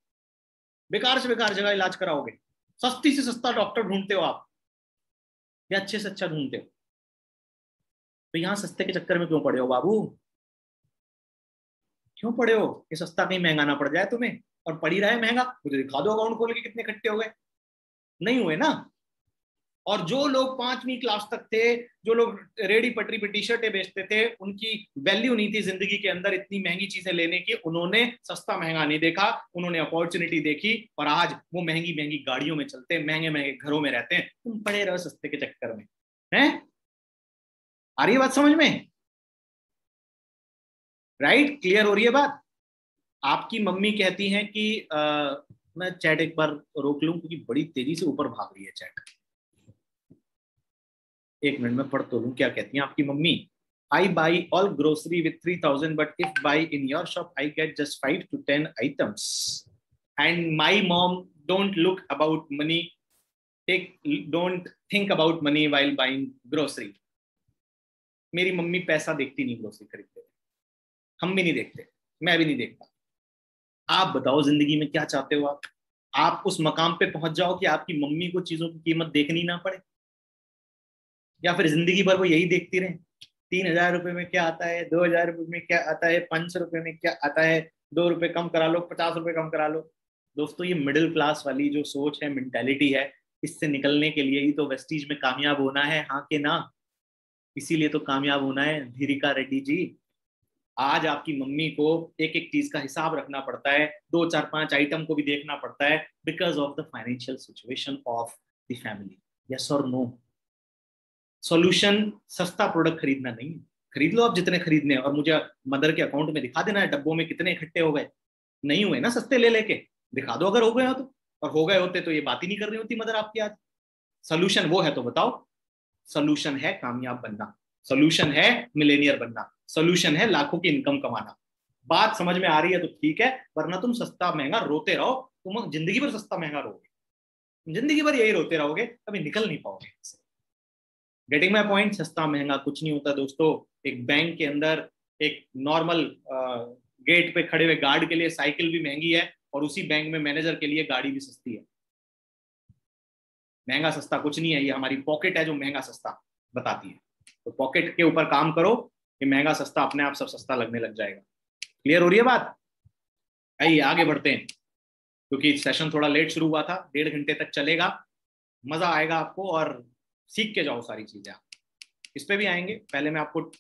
बेकार से बेकार जगह इलाज कराओगे। सस्ती से सस्ता डॉक्टर ढूंढते हो आप, या अच्छे से अच्छा ढूंढते हो? तो यहाँ सस्ते के चक्कर में क्यों पड़े हो बाबू? क्यों पड़े हो? ये सस्ता कहीं महंगा ना पड़ जाए तुम्हें, और पड़ ही रहा है महंगा। मुझे दिखा दो अकाउंट खोल के कितने इकट्ठे हो गए। नहीं हुए ना। और जो लोग 5वीं क्लास तक थे, जो लोग रेडी पटरी पे टी शर्टें बेचते थे, उनकी वैल्यू नहीं थी जिंदगी के अंदर इतनी महंगी चीजें लेने की। उन्होंने सस्ता महंगा नहीं देखा, उन्होंने अपॉर्चुनिटी देखी, और आज वो महंगी महंगी गाड़ियों में चलते हैं, महंगे महंगे घरों में रहते हैं। तुम पड़े रहो सस्ते के चक्कर में। हैं? आ रही है बात समझ में? राइट? क्लियर हो रही है बात? आपकी मम्मी कहती हैं कि मैं चैट एक बार रोक लूं क्योंकि बड़ी तेजी से ऊपर भाग रही है चैट। एक मिनट में पढ़ तो लूं क्या कहती हैं आपकी mummy. I buy all grocery with 3,000, but if buy in your shop, I get just 5 to 10 items. And my mom don't look about money, don't think about money while buying grocery. मेरी मम्मी पैसा देखती नहीं ग्रोसरी खरीदते, हम भी नहीं देखते, मैं भी नहीं देखता। आप बताओ जिंदगी में क्या चाहते हो आप उस मकाम पे पहुंच जाओ कि आपकी मम्मी को चीजों की कीमत देखनी ना पड़े, या फिर जिंदगी भर वो यही देखती रहे 3,000 रुपए में क्या आता है, 2,000 रुपए में क्या आता है, 500 रुपए में क्या आता है, 2 रुपए कम करा लो, 50 रुपए कम करा लो। दोस्तों ये मिडिल क्लास वाली जो सोच है, मेंटेलिटी है, इससे निकलने के लिए ही तो वेस्टीज में कामयाब होना है। हाँ के ना? इसीलिए तो कामयाब होना है धीरिका रेड्डी जी। आज आपकी मम्मी को एक एक चीज का हिसाब रखना पड़ता है, 2, 4, 5 आइटम को भी देखना पड़ता है, because of the financial situation of the family. Yes और नो? सॉल्यूशन सस्ता प्रोडक्ट खरीदना नहीं है। खरीद लो आप जितने खरीदने, और मुझे मदर के अकाउंट में दिखा देना है डब्बों में कितने इकट्ठे हो गए। नहीं हुए ना सस्ते ले लेके? दिखा दो अगर हो गए हो तो, और हो गए होते तो ये बात ही नहीं कर रही होती मदर आपकी आज। सोल्यूशन वो है तो बताओ। सोल्यूशन है कामयाब बनना, सोल्यूशन है मिलेनियर बनना, सोल्यूशन है लाखों की इनकम कमाना। बात समझ में आ रही है तो ठीक है, वरना तुम सस्ता महंगा रोते रहो, तुम जिंदगी भर सस्ता महंगा रहोगे, जिंदगी भर यही रोते रहोगे, कभी निकल नहीं पाओगे। Getting my point? सस्ता महंगा कुछ नहीं होता दोस्तों। एक बैंक के अंदर एक नॉर्मल गेट पे खड़े हुए गार्ड के लिए साइकिल भी महंगी है, और उसी बैंक में मैनेजर के लिए गाड़ी भी सस्ती है। महंगा सस्ता कुछ नहीं है, ये हमारी पॉकेट है जो महंगा सस्ता बताती है। तो पॉकेट के ऊपर काम करो, ये महंगा सस्ता अपने आप सब सस्ता लगने लग जाएगा। क्लियर हो रही है बात? आइए आगे बढ़ते हैं, क्योंकि सेशन थोड़ा लेट शुरू हुआ था, 1.5 घंटे तक चलेगा, मजा आएगा आपको और सीख के जाओ सारी चीजें। आप इस पे भी आएंगे, पहले मैं आपको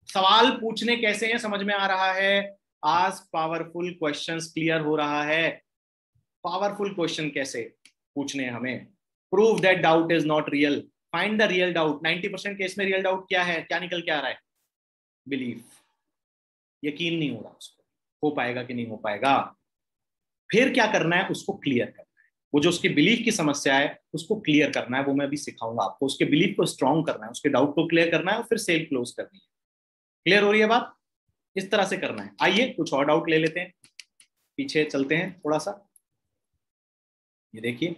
सवाल पूछने कैसे हैं समझ में आ रहा है। आज पावरफुल क्वेश्चंस क्लियर हो रहा है। पावरफुल क्वेश्चन कैसे पूछने हैं हमें। Prove that doubt is not real, find the real doubt. 90% case में रियल डाउट क्या है, क्या निकल के आ रहा है? बिलीफ, यकीन नहीं हो रहा उसको, हो पाएगा कि नहीं हो पाएगा। फिर क्या करना है, उसको क्लियर करना है। वो जो उसकी बिलीफ की समस्या है उसको क्लियर करना है, वो मैं अभी सिखाऊंगा आपको। उसके बिलीफ को स्ट्रॉन्ग करना है, उसके डाउट को क्लियर करना है, और फिर सेल क्लोज करनी है। क्लियर हो रही है बात? इस तरह से करना है। आइए कुछ और डाउट ले लेते हैं, पीछे चलते हैं थोड़ा सा। ये देखिए,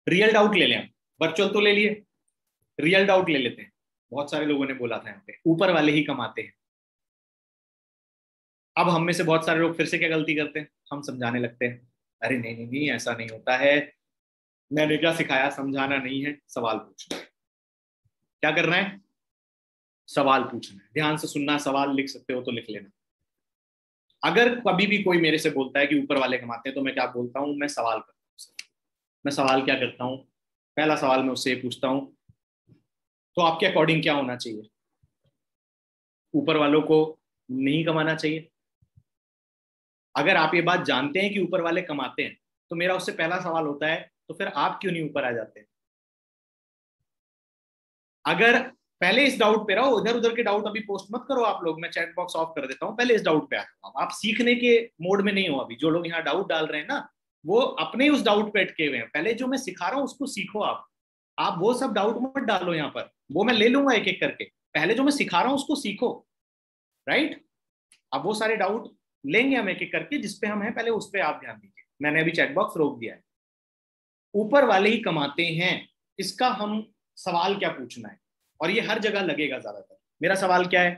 रियल डाउट ले लें, वर्चुअल तो ले लिए, रियल डाउट ले लेते हैं। बहुत सारे लोगों ने बोला था यहाँ पे ऊपर वाले ही कमाते हैं। अब हम में से बहुत सारे लोग फिर से क्या गलती करते हैं, हम समझाने लगते हैं, अरे नहीं नहीं नहीं ऐसा नहीं होता है, मैंने क्या सिखाया, समझाना नहीं है, सवाल पूछना है। क्या करना है? सवाल पूछना है। ध्यान से सुनना, सवाल लिख सकते हो तो लिख लेना। अगर कभी भी कोई मेरे से बोलता है कि ऊपर वाले कमाते हैं, तो मैं क्या बोलता हूँ, मैं सवाल करता हूँ। मैं सवाल क्या करता हूँ, पहला सवाल मैं उससे पूछता हूँ, तो आपके अकॉर्डिंग क्या होना चाहिए? ऊपर वालों को नहीं कमाना चाहिए? अगर आप ये बात जानते हैं कि ऊपर वाले कमाते हैं, तो मेरा उससे पहला सवाल होता है, तो फिर आप क्यों नहीं ऊपर आ जाते हैं? अगर पहले इस डाउट पे रहो, इधर उधर के डाउट अभी पोस्ट मत करो आप लोग, मैं चैट बॉक्स ऑफ कर देता हूँ, पहले इस डाउट पे आ जाओ। आप सीखने के मोड में नहीं हो अभी। जो लोग यहाँ डाउट डाल रहे हैं ना, वो अपने उस डाउट पे अटके हुए हैं। पहले जो मैं सिखा रहा हूँ उसको सीखो। आप वो सब डाउट मत डालो यहाँ पर, वो मैं ले लूंगा एक एक करके। पहले जो मैं सिखा रहा हूँ उसको सीखो, राइट? अब वो सारे डाउट लेंगे हम एक एक करके, जिसपे हम हैं, पहले उस पर आप ध्यान दीजिए। मैंने अभी चैट बॉक्स रोक दिया है। ऊपर वाले ही कमाते हैं, इसका हम सवाल क्या पूछना है, और ये हर जगह लगेगा ज्यादातर। मेरा सवाल क्या है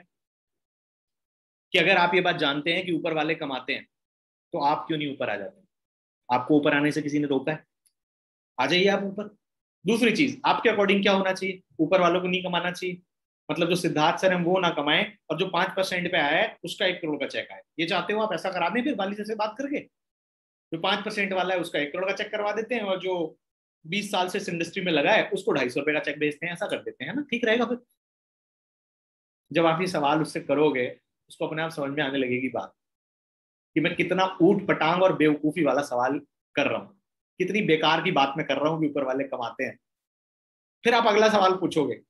कि अगर आप ये बात जानते हैं कि ऊपर वाले कमाते हैं, तो आप क्यों नहीं ऊपर आ जाते? आपको ऊपर आने से किसी ने रोका है? आ जाइए आप ऊपर। दूसरी चीज, आपके अकॉर्डिंग क्या होना चाहिए? ऊपर वालों को नहीं कमाना चाहिए, मतलब जो सिद्धार्थ सर है वो ना कमाए, और जो 5% पे आया है उसका 1 करोड़ का चेक आए। ये चाहते हो आप ऐसा करा दें फिर वाली से बात करके? जो 5% वाला है उसका 1 करोड़ का चेक करवा देते हैं, और जो 20 साल से इस इंडस्ट्री में लगा है उसको 250 रुपए का चेक भेजते हैं। ऐसा कर देते हैं ना, ठीक रहेगा? फिर जब आप ये सवाल उससे करोगे, उसको अपने आप समझ में आने लगेगी बात, कि मैं कितना ऊट पटांग और बेवकूफी वाला सवाल कर रहा हूँ, कितनी बेकार की बात मैं कर रहा हूँ कि ऊपर वाले कमाते हैं। फिर आप अगला सवाल पूछोगे,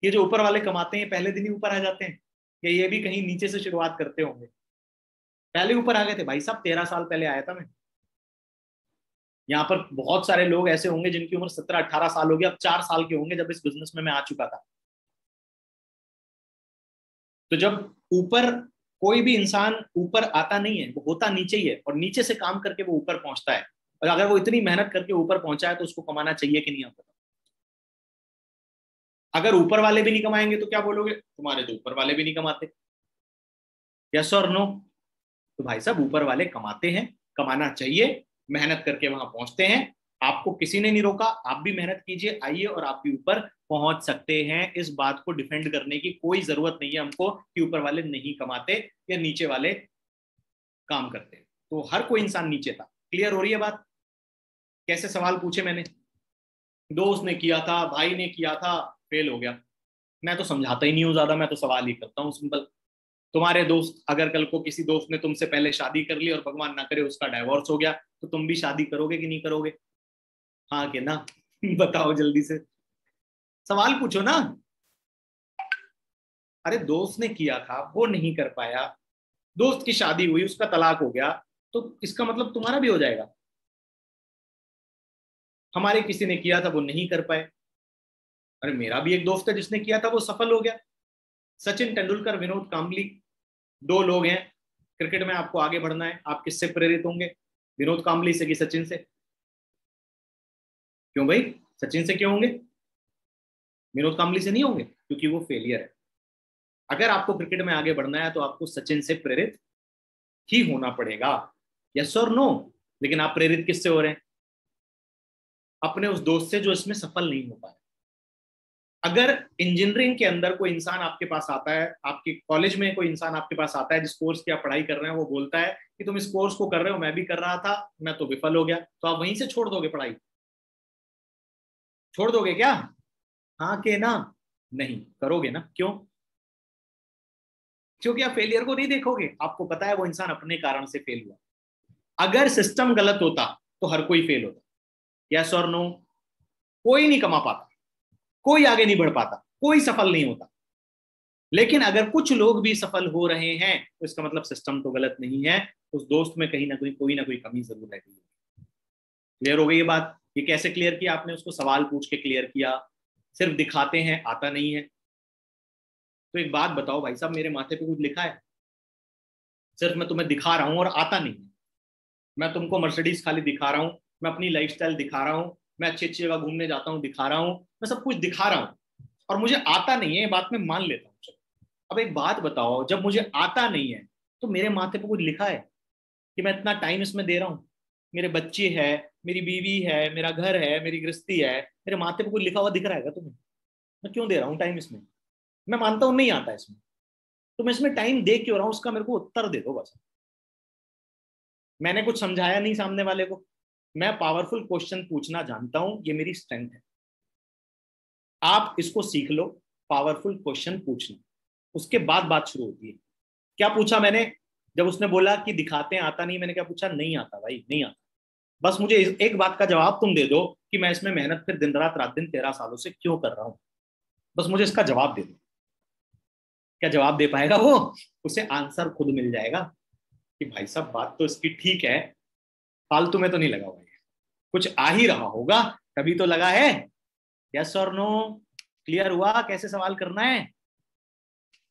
ये जो ऊपर वाले कमाते हैं पहले दिन ही ऊपर आ जाते हैं, या ये भी कहीं नीचे से शुरुआत करते होंगे? पहले ऊपर आ गए थे भाई साहब, 13 साल पहले आया था मैं। यहाँ पर बहुत सारे लोग ऐसे होंगे जिनकी उम्र 17-18 साल होगी, अब 4 साल के होंगे जब इस बिजनेस में मैं आ चुका था। तो जब ऊपर कोई भी इंसान ऊपर आता नहीं है, वो होता नीचे ही है, और नीचे से काम करके वो ऊपर पहुंचता है। और अगर वो इतनी मेहनत करके ऊपर पहुंचा है, तो उसको कमाना चाहिए कि नहीं? आप बताओ। अगर ऊपर वाले भी नहीं कमाएंगे तो क्या बोलोगे, तुम्हारे तो ऊपर वाले भी नहीं कमाते। यस और नो? तो भाई साहब ऊपर वाले कमाते हैं, कमाना चाहिए, मेहनत करके वहां पहुंचते हैं। आपको किसी ने नहीं रोका, आप भी मेहनत कीजिए, आइए और आप भी ऊपर पहुंच सकते हैं। इस बात को डिफेंड करने की कोई जरूरत नहीं है हमको कि ऊपर वाले नहीं कमाते या नीचे वाले काम करते। तो हर कोई इंसान नीचे था। क्लियर हो रही है बात? कैसे सवाल पूछे मैंने? दोस्त ने किया था, भाई ने किया था, फेल हो गया। मैं तो समझाता ही नहीं हूँ ज्यादा, मैं तो सवाल ही करता हूँ सिंपल। तुम्हारे दोस्त, अगर कल को किसी दोस्त ने तुमसे पहले शादी कर ली और भगवान ना करे उसका डाइवोर्स हो गया, तो तुम भी शादी करोगे कि नहीं करोगे? हाँ कि ना? बताओ जल्दी से, सवाल पूछो ना। अरे दोस्त ने किया था, वो नहीं कर पाया, दोस्त की शादी हुई, उसका तलाक हो गया, तो इसका मतलब तुम्हारा भी हो जाएगा? हमारे किसी ने किया था वो नहीं कर पाए। अरे मेरा भी एक दोस्त है जिसने किया था, वो सफल हो गया। सचिन तेंदुलकर, विनोद कांबली, दो लोग हैं। क्रिकेट में आपको आगे बढ़ना है, आप किससे प्रेरित होंगे? विनोद कांबली से कि सचिन से? क्यों भाई, सचिन से क्यों होंगे? विनोद कांबली से नहीं होंगे, क्योंकि वो फेलियर है। अगर आपको क्रिकेट में आगे बढ़ना है तो आपको सचिन से प्रेरित ही होना पड़ेगा, यस और नो। लेकिन आप प्रेरित किससे हो रहे हैं? अपने उस दोस्त से जो इसमें सफल नहीं हो पाया। अगर इंजीनियरिंग के अंदर कोई इंसान आपके पास आता है, आपके कॉलेज में कोई इंसान आपके पास आता है जिस कोर्स की आप पढ़ाई कर रहे हैं, वो बोलता है कि तुम इस कोर्स को कर रहे हो, मैं भी कर रहा था, मैं तो विफल हो गया, तो आप वहीं से छोड़ दोगे पढ़ाई? छोड़ दोगे क्या? हाँ के ना? नहीं करोगे ना। क्यों? क्योंकि आप फेलियर को नहीं देखोगे, आपको पता है वो इंसान अपने कारण से फेल हुआ। अगर सिस्टम गलत होता तो हर कोई फेल होता, यस और नो। कोई नहीं कमा पाता, कोई आगे नहीं बढ़ पाता, कोई सफल नहीं होता। लेकिन अगर कुछ लोग भी सफल हो रहे हैं तो इसका मतलब सिस्टम तो गलत नहीं है, उस दोस्त में कहीं ना कोई कमी जरूर रहती है। क्लियर हो गई ये बात? ये कैसे क्लियर किया आपने? उसको सवाल पूछ के क्लियर किया। सिर्फ दिखाते हैं, आता नहीं है। तो एक बात बताओ भाई साहब, मेरे माथे पे कुछ लिखा है? सिर्फ मैं तुम्हें दिखा रहा हूं और आता नहीं है। मैं तुमको मर्सिडीज खाली दिखा रहा हूं, मैं अपनी लाइफस्टाइल दिखा रहा हूं, मैं अच्छी अच्छी जगह घूमने जाता हूं दिखा रहा हूं, मैं सब कुछ दिखा रहा हूं और मुझे आता नहीं है, ये बात मैं मान लेता हूं। अब एक बात बताओ, जब मुझे आता नहीं है तो मेरे माथे पे कुछ लिखा है कि मैं इतना टाइम इसमें दे रहा हूं? मेरे बच्चे है, मेरी बीवी है, मेरा घर है, मेरी गृहस्थी है, मेरे माथे पे कुछ लिखा हुआ दिख रहा है तुम्हें? मैं क्यों दे रहा हूँ टाइम इसमें? मैं मानता हूं नहीं आता इसमें, तो मैं इसमें टाइम दे क्यों रहा हूं? उसका मेरे को उत्तर दे दो बस। मैंने कुछ समझाया नहीं सामने वाले को, मैं पावरफुल क्वेश्चन पूछना जानता हूं, ये मेरी स्ट्रेंथ है। आप इसको सीख लो, पावरफुल क्वेश्चन पूछना, उसके बाद बात शुरू होती है। क्या पूछा मैंने? जब उसने बोला कि दिखाते हैं आता नहीं, मैंने क्या पूछा? नहीं आता भाई, नहीं आता। बस मुझे एक बात का जवाब तुम दे दो कि मैं इसमें मेहनत फिर दिन रात रात दिन 13 सालों से क्यों कर रहा हूं। बस मुझे इसका जवाब दे दो। क्या जवाब दे पाएगा वो? उसे आंसर खुद मिल जाएगा कि भाई साहब बात तो इसकी ठीक है, फालतू में तो नहीं लगा हुआ है, कुछ आ ही रहा होगा तभी तो लगा है। यस और नो? क्लियर हुआ कैसे सवाल करना है?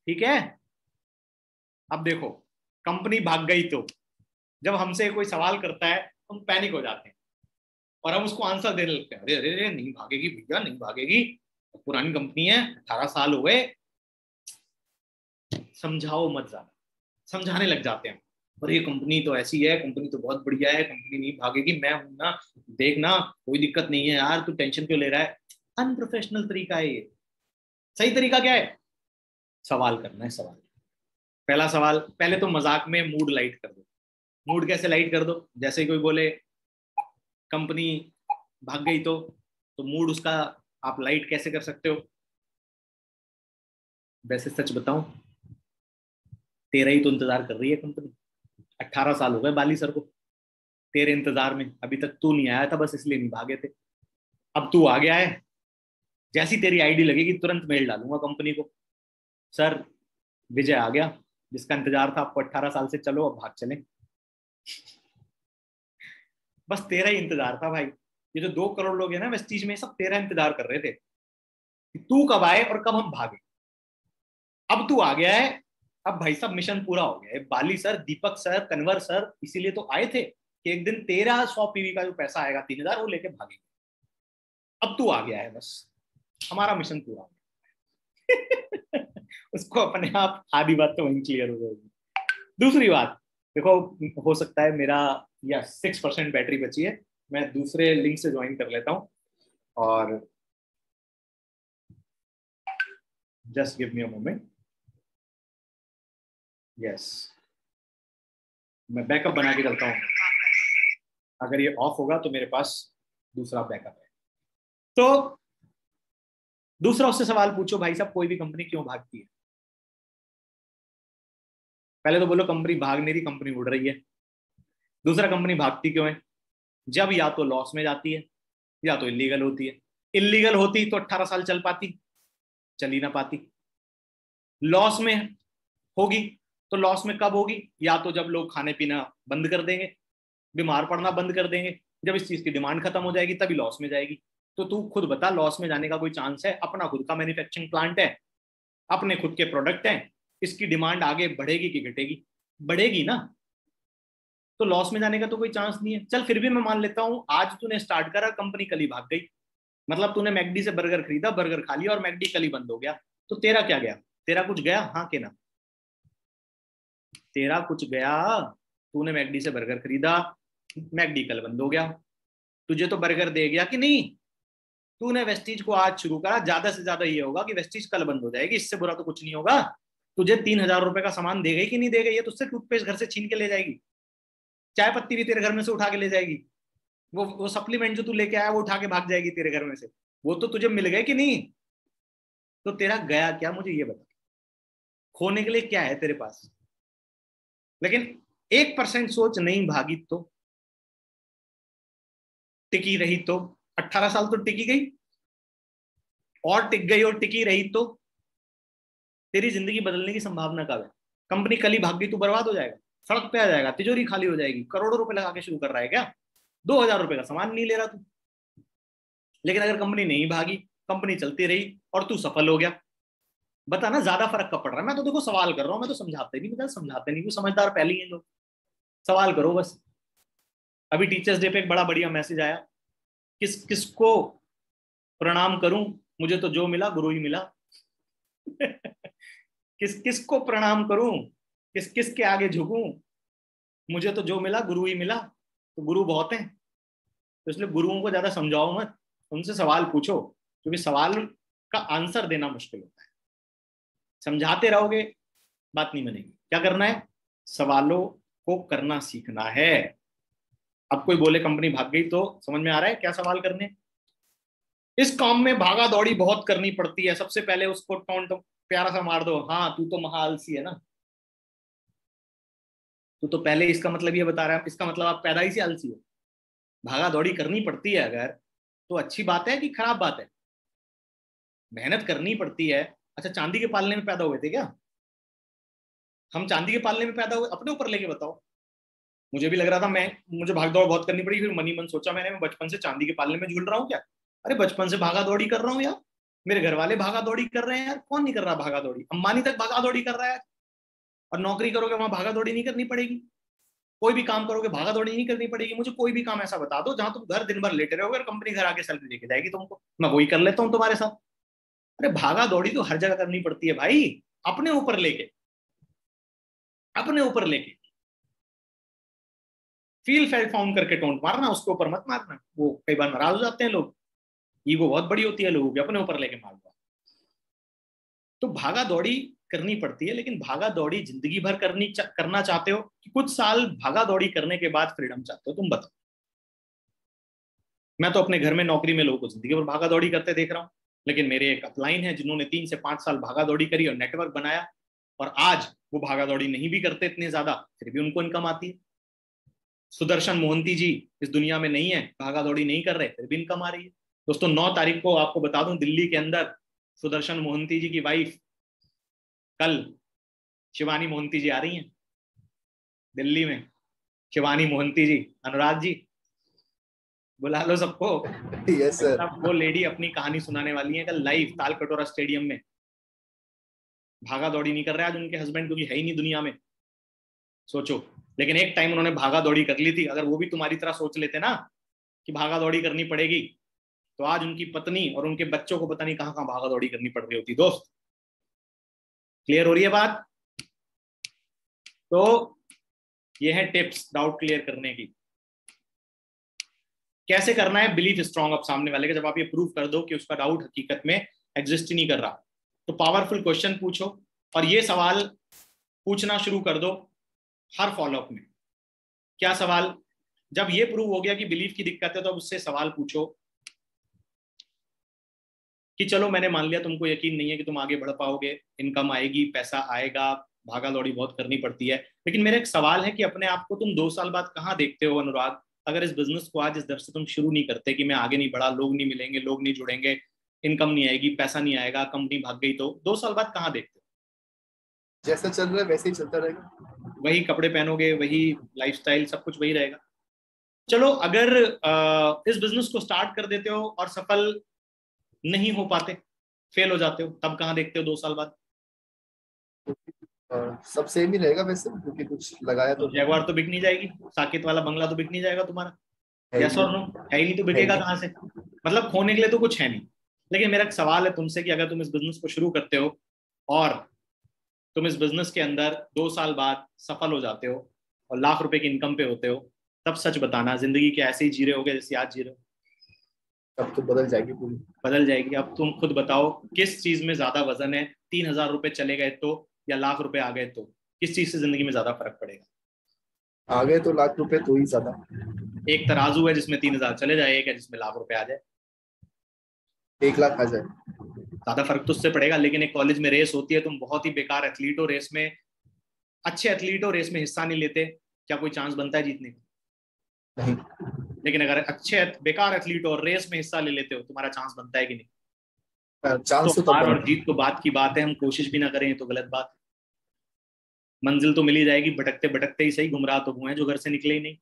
ठीक है। अब देखो, कंपनी भाग गई तो जब हमसे कोई सवाल करता है हम पैनिक हो जाते हैं और हम उसको आंसर देने लगते हैं, अरे अरे अरे नहीं भागेगी भैया, नहीं भागेगी, पुरानी कंपनी है, 18 साल हो गए। समझाओ मत ज्यादा, समझाने लग जाते हैं, और ये कंपनी तो ऐसी है, कंपनी तो बहुत बढ़िया है, कंपनी नहीं भागेगी, मैं हूं ना, देखना कोई दिक्कत नहीं है यार, तू टेंशन क्यों ले रहा है। अनप्रोफेशनल तरीका है ये। सही तरीका क्या है? सवाल करना है, सवाल। पहला सवाल, पहले तो मजाक में मूड लाइट कर दो। मूड कैसे लाइट कर दो? जैसे ही कोई बोले कंपनी भाग गई तो मूड उसका आप लाइट कैसे कर सकते हो? वैसे सच बताऊं, तेरा ही तो इंतजार कर रही है कंपनी। 18 साल हो गए बाली सर को तेरे इंतजार में, अभी तक तू नहीं आया था, बस इसलिए नहीं भागे थे। अब तू आ गया है, जैसी तेरी आईडी लगेगी तुरंत मेल डालूंगा कंपनी को, सर विजय आ गया, जिसका इंतजार था आपको 18 साल से, चलो अब भाग चले। बस तेरा ही इंतजार था भाई। ये जो 2 करोड़ लोग हैं ना वेस्टीज में, सब तेरा इंतजार कर रहे थे कि तू कब आए और कब हम भागे। अब तू आ गया है, अब भाई साहब मिशन पूरा हो गया है। बाली सर, दीपक सर, कन्वर सर इसीलिए तो आए थे कि एक दिन तेरा 100 पीवी का जो पैसा आएगा 3000, वो लेके भागेंगे। अब तू आ गया है, बस हमारा मिशन पूरा हो गया। उसको अपने आप आधी बात तो वहीं क्लियर हो जाएगी। दूसरी बात देखो, हो सकता है मेरा या 6% बैटरी बची है, मैं दूसरे लिंक से ज्वाइन कर लेता हूँ, और just give me a moment. Yes, मैं बैकअप बना के चलता हूँ, अगर ये ऑफ होगा तो मेरे पास दूसरा बैकअप है। तो दूसरा उससे सवाल पूछो, भाई साहब कोई भी कंपनी क्यों भागती है? पहले तो बोलो कंपनी भाग नहीं रही, कंपनी उड़ रही है। दूसरा, कंपनी भागती क्यों है? जब या तो लॉस में जाती है या तो इलीगल होती है। इलीगल होती तो 18 साल चल पाती? चल ही ना पाती। लॉस में होगी तो लॉस में कब होगी? या तो जब लोग खाने पीना बंद कर देंगे, बीमार पड़ना बंद कर देंगे, जब इस चीज की डिमांड खत्म हो जाएगी तभी लॉस में जाएगी। तो तू खुद बता, लॉस में जाने का कोई चांस है? अपना खुद का मैन्युफैक्चरिंग प्लांट है, अपने खुद के प्रोडक्ट हैं, इसकी डिमांड आगे बढ़ेगी कि घटेगी? बढ़ेगी ना, तो लॉस में जाने का तो कोई चांस नहीं है। चल फिर भी मैं मान लेता हूं आज तूने स्टार्ट करा, कंपनी कल ही भाग गई, मतलब तूने मैकडी से बर्गर खरीदा, बर्गर खा लिया और मैकडी कल ही बंद हो गया, तो तेरा क्या गया? तेरा कुछ गया? हाँ के ना? तेरा कुछ गया? तूने मैकडी से बर्गर खरीदा, मैकडी कल बंद हो गया, तुझे तो बर्गर दे गया कि नहीं? तूने वेस्टीज को आज शुरू करा, ज्यादा से ज्यादा ये होगा कि वेस्टीज कल बंद हो जाएगी, इससे बुरा तो कुछ नहीं होगा। तुझे 3,000 रुपए का सामान दे गई कि नहीं दे गई? ये तुझसे टूथपेस्ट घर से छीन के ले जाएगी, चाय पत्ती भी तेरे घर में से उठा के ले जाएगी, वो सप्लीमेंट जो तू लेके आया वो उठा के भाग जाएगी तेरे घर में से, वो तो तुझे मिल गए कि नहीं? तो तेरा गया क्या, मुझे ये बता। खोने के लिए क्या है तेरे पास? लेकिन 1% सोच, नहीं भागी तो, टिकी रही तो, 18 साल तो टिकी गई, और टिक गई और टिकी रही तो तेरी जिंदगी बदलने की संभावना कब है? कंपनी कल ही भाग गई, तू बर्बाद हो जाएगा, सड़क पे आ जाएगा, तिजोरी खाली हो जाएगी, करोड़ों रुपए लगा के शुरू कर रहा है क्या? 2,000 रुपए का सामान नहीं ले रहा तू। लेकिन अगर कंपनी नहीं भागी, कंपनी चलती रही और तू सफल हो गया, बता ना ज्यादा फर्क कब पड़ रहा है? मैं तो देखो सवाल कर रहा हूं, मैं तो समझाते नहीं, मैं समझाते नहीं, समझदार पहले ही हैं लोग, सवाल करो बस। अभी टीचर्स डे पे एक बड़ा बढ़िया मैसेज आया, किसको प्रणाम करूं, मुझे तो जो मिला गुरु ही मिला। किसको प्रणाम करूं, किसके आगे झुकूं, मुझे तो जो मिला गुरु ही मिला। तो गुरु बहुत हैं, तो इसलिए गुरुओं को ज्यादा समझाओ मत, उनसे सवाल पूछो, क्योंकि सवाल का आंसर देना मुश्किल होता है। समझाते रहोगे बात नहीं बनेगी। क्या करना है? सवालों को करना सीखना है। अब कोई बोले कंपनी भाग गई, तो समझ में आ रहा है क्या सवाल करने? इस काम में भागा दौड़ी बहुत करनी पड़ती है, सबसे पहले उसको टोंट प्यारा सा मार दो, हाँ तू तो महाआलसी है ना, तू तो पहले, इसका मतलब ये बता रहा है, इसका मतलब आप पैदा ही से आलसी हो। भागा दौड़ी करनी पड़ती है अगर, तो अच्छी बात है कि खराब बात है? मेहनत करनी पड़ती है। अच्छा, चांदी के पालने में पैदा हुए थे क्या? हम चांदी के पालने में पैदा हुए? अपने ऊपर लेके बताओ। मुझे भी लग रहा था मुझे भाग दौड़ बहुत करनी पड़ी, फिर मनी मन सोचा मैंने, मैं बचपन से चांदी के पालने में झूल रहा हूँ क्या? अरे बचपन से भागा दौड़ी कर रहा हूँ यार, मेरे घर वाले भागा दौड़ी कर रहे हैं यार, कौन नहीं कर रहा भागा दौड़ी? अंबानी तक भागा दौड़ी कर रहा है। और नौकरी करोगे वहां भागा दौड़ी नहीं करनी पड़ेगी, कोई भी काम करोगे भागा दौड़ी नहीं करनी पड़ेगी। मुझे कोई भी काम ऐसा बता दो जहां तुम घर दिन भर लेटे रहोगे और कंपनी घर आके सैलरी लेके जाएगी तुमको, मैं वही कर लेता हूँ तुम्हारे साथ। अरे भागा दौड़ी तो हर जगह करनी पड़ती है भाई, अपने ऊपर लेके, अपने ऊपर लेके। फील फेल फाउंड करके टोंट मारना, उसके ऊपर मत मारना, वो कई बार नाराज हो जाते हैं लोग, ईगो बहुत बड़ी होती है लोगों की, अपने ऊपर लेके मार दो। तो भागा दौड़ी करनी पड़ती है, लेकिन भागा दौड़ी जिंदगी भर करना चाहते हो कि कुछ साल भागा दौड़ी करने के बाद फ्रीडम चाहते हो? तुम बताओ। मैं तो अपने घर में नौकरी में लोगों को जिंदगी भर भागा दौड़ी करते देख रहा हूँ, लेकिन मेरे एक अपलाइन है जिन्होंने 3 से 5 साल भागा दौड़ी करी और नेटवर्क बनाया, और आज वो भागा दौड़ी नहीं भी करते इतने ज्यादा, फिर भी उनको इनकम आती है। सुदर्शन मोहंती जी इस दुनिया में नहीं है, भागा दौड़ी नहीं कर रहे, फिर भी इनकम आ रही है। दोस्तों 9 तारीख को आपको बता दूं, दिल्ली के अंदर सुदर्शन मोहंती जी की वाइफ, कल शिवानी मोहंती जी आ रही हैं दिल्ली में। शिवानी मोहंती जी, अनुराग जी बुला लो सबको। Yes sir. वो लेडी अपनी कहानी सुनाने वाली है कल लाइव ताल कटोरा स्टेडियम में। भागा दौड़ी नहीं कर रहे आज उनके हस्बैंड, क्योंकि है ही नहीं दुनिया में, सोचो। लेकिन एक टाइम उन्होंने भागा दौड़ी कर ली थी। अगर वो भी तुम्हारी तरह सोच लेते ना कि भागा दौड़ी करनी पड़ेगी, तो आज उनकी पत्नी और उनके बच्चों को पता नहीं कहां कहां भागा दौड़ी करनी पड़ रही होती। दोस्त क्लियर हो रही है बात? तो ये है टिप्स डाउट क्लियर करने की। कैसे करना है बिलीफ स्ट्रॉन्ग अब सामने वाले का? जब आप ये प्रूव कर दो कि उसका डाउट हकीकत में एग्जिस्ट ही नहीं कर रहा, तो पावरफुल क्वेश्चन पूछो और ये सवाल पूछना शुरू कर दो हर फॉलोअप में। क्या सवाल? जब ये प्रूव हो गया कि बिलीफ की दिक्कत है, तो अब उससे सवाल पूछो कि चलो मैंने मान लिया तुमको यकीन नहीं है कि तुम आगे बढ़ पाओगे, इनकम आएगी, पैसा आएगा, भागा दौड़ी बहुत करनी पड़ती है, लेकिन मेरा एक सवाल है कि अपने आप को तुम 2 साल बाद कहाँ देखते हो अनुराग? अगर इस बिजनेस को आज इस दर से तुम शुरू नहीं करते कि मैं आगे नहीं बढ़ा, लोग नहीं मिलेंगे, लोग नहीं जुड़ेंगे, इनकम नहीं आएगी, पैसा नहीं आएगा, कंपनी भाग गई, तो 2 साल बाद कहाँ देखते हो? जैसा चल रहा है वैसे ही चलता रहेगा, वही कपड़े पहनोगे, वही लाइफस्टाइल, सब कुछ वही रहेगा। चलो अगर इस बिजनेस को स्टार्ट कर देते हो और सफल नहीं हो पाते, फेल हो जाते हो, तब कहाँ देखते हो 2 साल बाद? सब सेम ही रहेगा वैसे, क्योंकि कुछ लगाया तो जैगवार तो बिक नहीं जाएगी, साकेत वाला बंगला तो बिक नहीं जाएगा तुम्हारा। है यस ही और नो? है ही नहीं तो बिकेगा नहीं। कहाँ से? मतलब खोने के लिए तो कुछ है नहीं। लेकिन मेरा एक सवाल है तुमसे कि अगर तुम इस बिजनेस को शुरू करते हो और तुम इस बिजनेस के अंदर 2 साल बाद सफल हो जाते हो और लाख रुपए की इनकम पे होते हो, तब सच बताना जिंदगी के ऐसे ही जी रहे होगे जैसे आज जी रहे हो? तब तो बदल जाएगी पूरी। बदल जाएगी। अब तुम खुद बताओ किस चीज में ज्यादा वजन है, 3,000 रुपए चले गए तो या लाख रुपए आ गए तो? किस चीज से जिंदगी में ज्यादा फर्क पड़ेगा? आ गए तो लाख रुपए तो ही ज्यादा। एक तराजू है जिसमें 3,000 चले जाए, एक है जिसमें लाख रुपए आ जाए। 1 लाख आ जाए। ज्यादा फर्क तो उससे पड़ेगा। लेकिन एक कॉलेज में रेस होती है, तुम बहुत ही बेकार एथलीट हो, रेस में अच्छे एथलीट हो, रेस में हिस्सा नहीं लेते, क्या कोई चांस बनता है जीतने का? नहीं। लेकिन अगर अच्छे बेकार एथलीट हो और रेस में हिस्सा ले लेते हो, तुम्हारा चांस बनता है कि नहीं? तो चांस तो तब हार और बनता जीत तो बात की बात है, हम कोशिश भी ना करें तो गलत बात है। मंजिल तो मिली जाएगी, भटकते भटकते ही सही, गुमराह तो हुए हैं जो घर से निकले ही नहीं।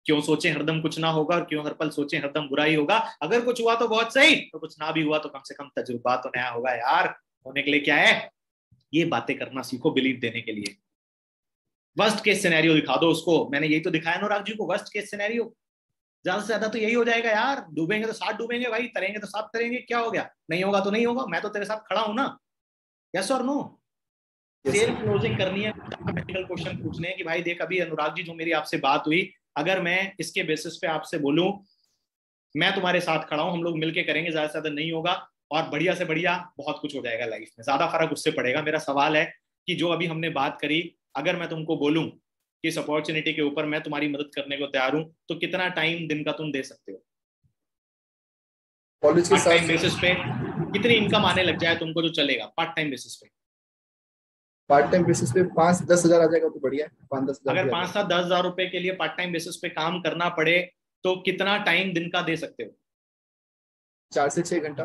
क्यों सोचे हरदम कुछ ना होगा और क्यों हर पल सोचे हरदम बुरा ही होगा। अगर कुछ हुआ तो बहुत सही, तो कुछ ना भी हुआ तो कम से कम तजुर्बा तो नया होगा यार। होने के लिए क्या है, ये बातें करना सीखो बिलीव देने के लिए। वर्स्ट केस सिनेरियो दिखा दो उसको। मैंने यही तो दिखाया अनुराग जी को, वर्स्ट केस सिनेरियो। ज्यादा से ज्यादा तो यही हो जाएगा यार, डूबेंगे तो 7 डूबेंगे भाई, तरेंगे तो 7 तरेंगे, क्या हो गया? नहीं होगा तो नहीं होगा, मैं तो तेरे साथ खड़ा हूं ना। यस और नो? है। सेल क्लोजिंग करनी है, प्रैक्टिकल क्वेश्चन पूछने हैं कि भाई देख अभी अनुराग जी जो मेरी आपसे बात हुई, अगर मैं इसके बेसिस पे आपसे बोलूं मैं तुम्हारे साथ खड़ा हूं, हम लोग मिलके करेंगे, ज्यादा से ज्यादा नहीं होगा और बढ़िया से बढ़िया बहुत कुछ हो जाएगा लाइफ में, ज्यादा फर्क उससे पड़ेगा। मेरा सवाल है कि जो अभी हमने बात करी, अगर मैं तुमको बोलूं कि इस अपॉर्चुनिटी के ऊपर मैं तुम्हारी मदद करने को तैयार हूं, तो कितना टाइम दिन का तुम दे सकते हो? कॉलेज के पार्ट साथ टाइम बेसिस पे कितनी इनकम आने लग जाए तुमको जो चलेगा पार्ट टाइम बेसिस पे? पार्ट टाइम बेसिस पे 5-10 हजार आ जाएगा तो बढ़िया है। 5-10 हजार अगर भी आ 5-7-10 हजार रुपए के लिए पार्ट टाइम बेसिस पे काम करना पड़े, तो कितना टाइम दिन का दे सकते हो? 4 से 6 घंटा।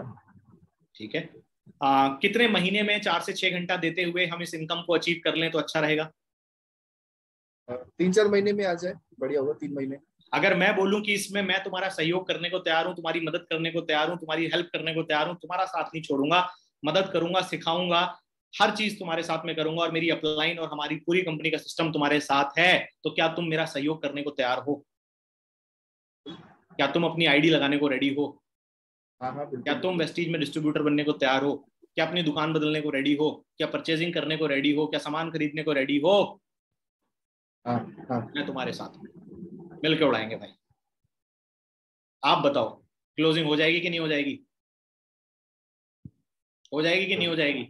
ठीक है। कितने महीने में 4 से 6 घंटा देते हुए हम इस इनकम को अचीव कर लें तो अच्छा रहेगा? 3-4 महीने में आ जाए बढ़िया होगा, 3 महीने। अगर मैं बोलूं कि इसमें मैं तुम्हारा सहयोग करने को तैयार हूं, तुम्हारी मदद करने को तैयार हूं, तुम्हारी हेल्प करने को तैयार हूं, तुम्हारा साथ नहीं छोड़ूंगा, मदद करूंगा, सिखाऊंगा, हर चीज तुम्हारे साथ में करूंगा और मेरी अपलाइन और हमारी पूरी कंपनी का सिस्टम तुम्हारे साथ है, तो क्या तुम मेरा सहयोग करने को तैयार हो? क्या तुम अपनी आईडी लगाने को रेडी हो? हाँ हाँ क्या बिल्कुल तुम बिल्कुल। वेस्टीज में डिस्ट्रीब्यूटर बनने को तैयार हो? क्या अपनी दुकान बदलने को रेडी हो? क्या परचेजिंग करने को रेडी हो? क्या सामान खरीदने को रेडी हो? हाँ हाँ। मैं तुम्हारे साथ हूं, मिलकर उड़ाएंगे भाई। आप बताओ क्लोजिंग हो जाएगी कि नहीं हो जाएगी? हो जाएगी कि नहीं हो जाएगी?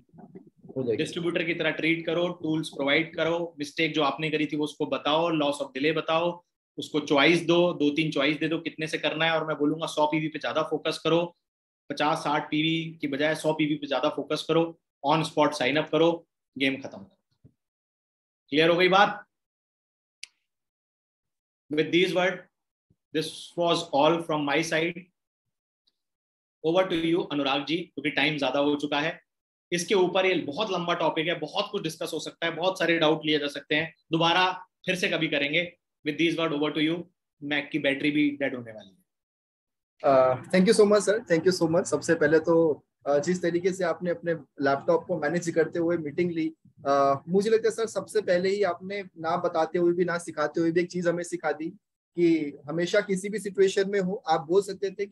हो जाएगी। डिस्ट्रीब्यूटर की तरह ट्रीट करो, टूल्स प्रोवाइड करो, मिस्टेक जो आपने करी थी वो उसको बताओ, लॉस ऑफ डिले बताओ, उसको चॉइस दो, 2-3 चॉइस दे दो कितने से करना है, और मैं बोलूंगा 100 पीवी पे ज्यादा फोकस करो, 50-60 पीवी की बजाय 100 पीवी पे ज्यादा फोकस करो, ऑन स्पॉट साइन अप करो, गेम खत्म। क्लियर हो गई बात? With these word, this was all from my side. Over to you Anurag ji, क्योंकि टाइम ज्यादा हो चुका है। इसके ऊपर ये बहुत लंबा टॉपिक है, बहुत कुछ डिस्कस हो सकता है, बहुत सारे डाउट लिए जा सकते हैं, दोबारा फिर से कभी करेंगे। With these word over to you. Mac की बैटरी भी डेड होने वाली है। Thank you so much sir, thank you so much. सबसे पहले तो जिस तरीके से आपने अपने लैपटॉप को मैनेज करते हुए मीटिंग ली, मुझे लगता है सर सबसे पहले ही आपने ना बताते हुए भी ना सिखाते हुए भी एक चीज हमें सिखा दी कि हमेशा किसी भी सिचुएशन में हो आप बोल सकते थे कि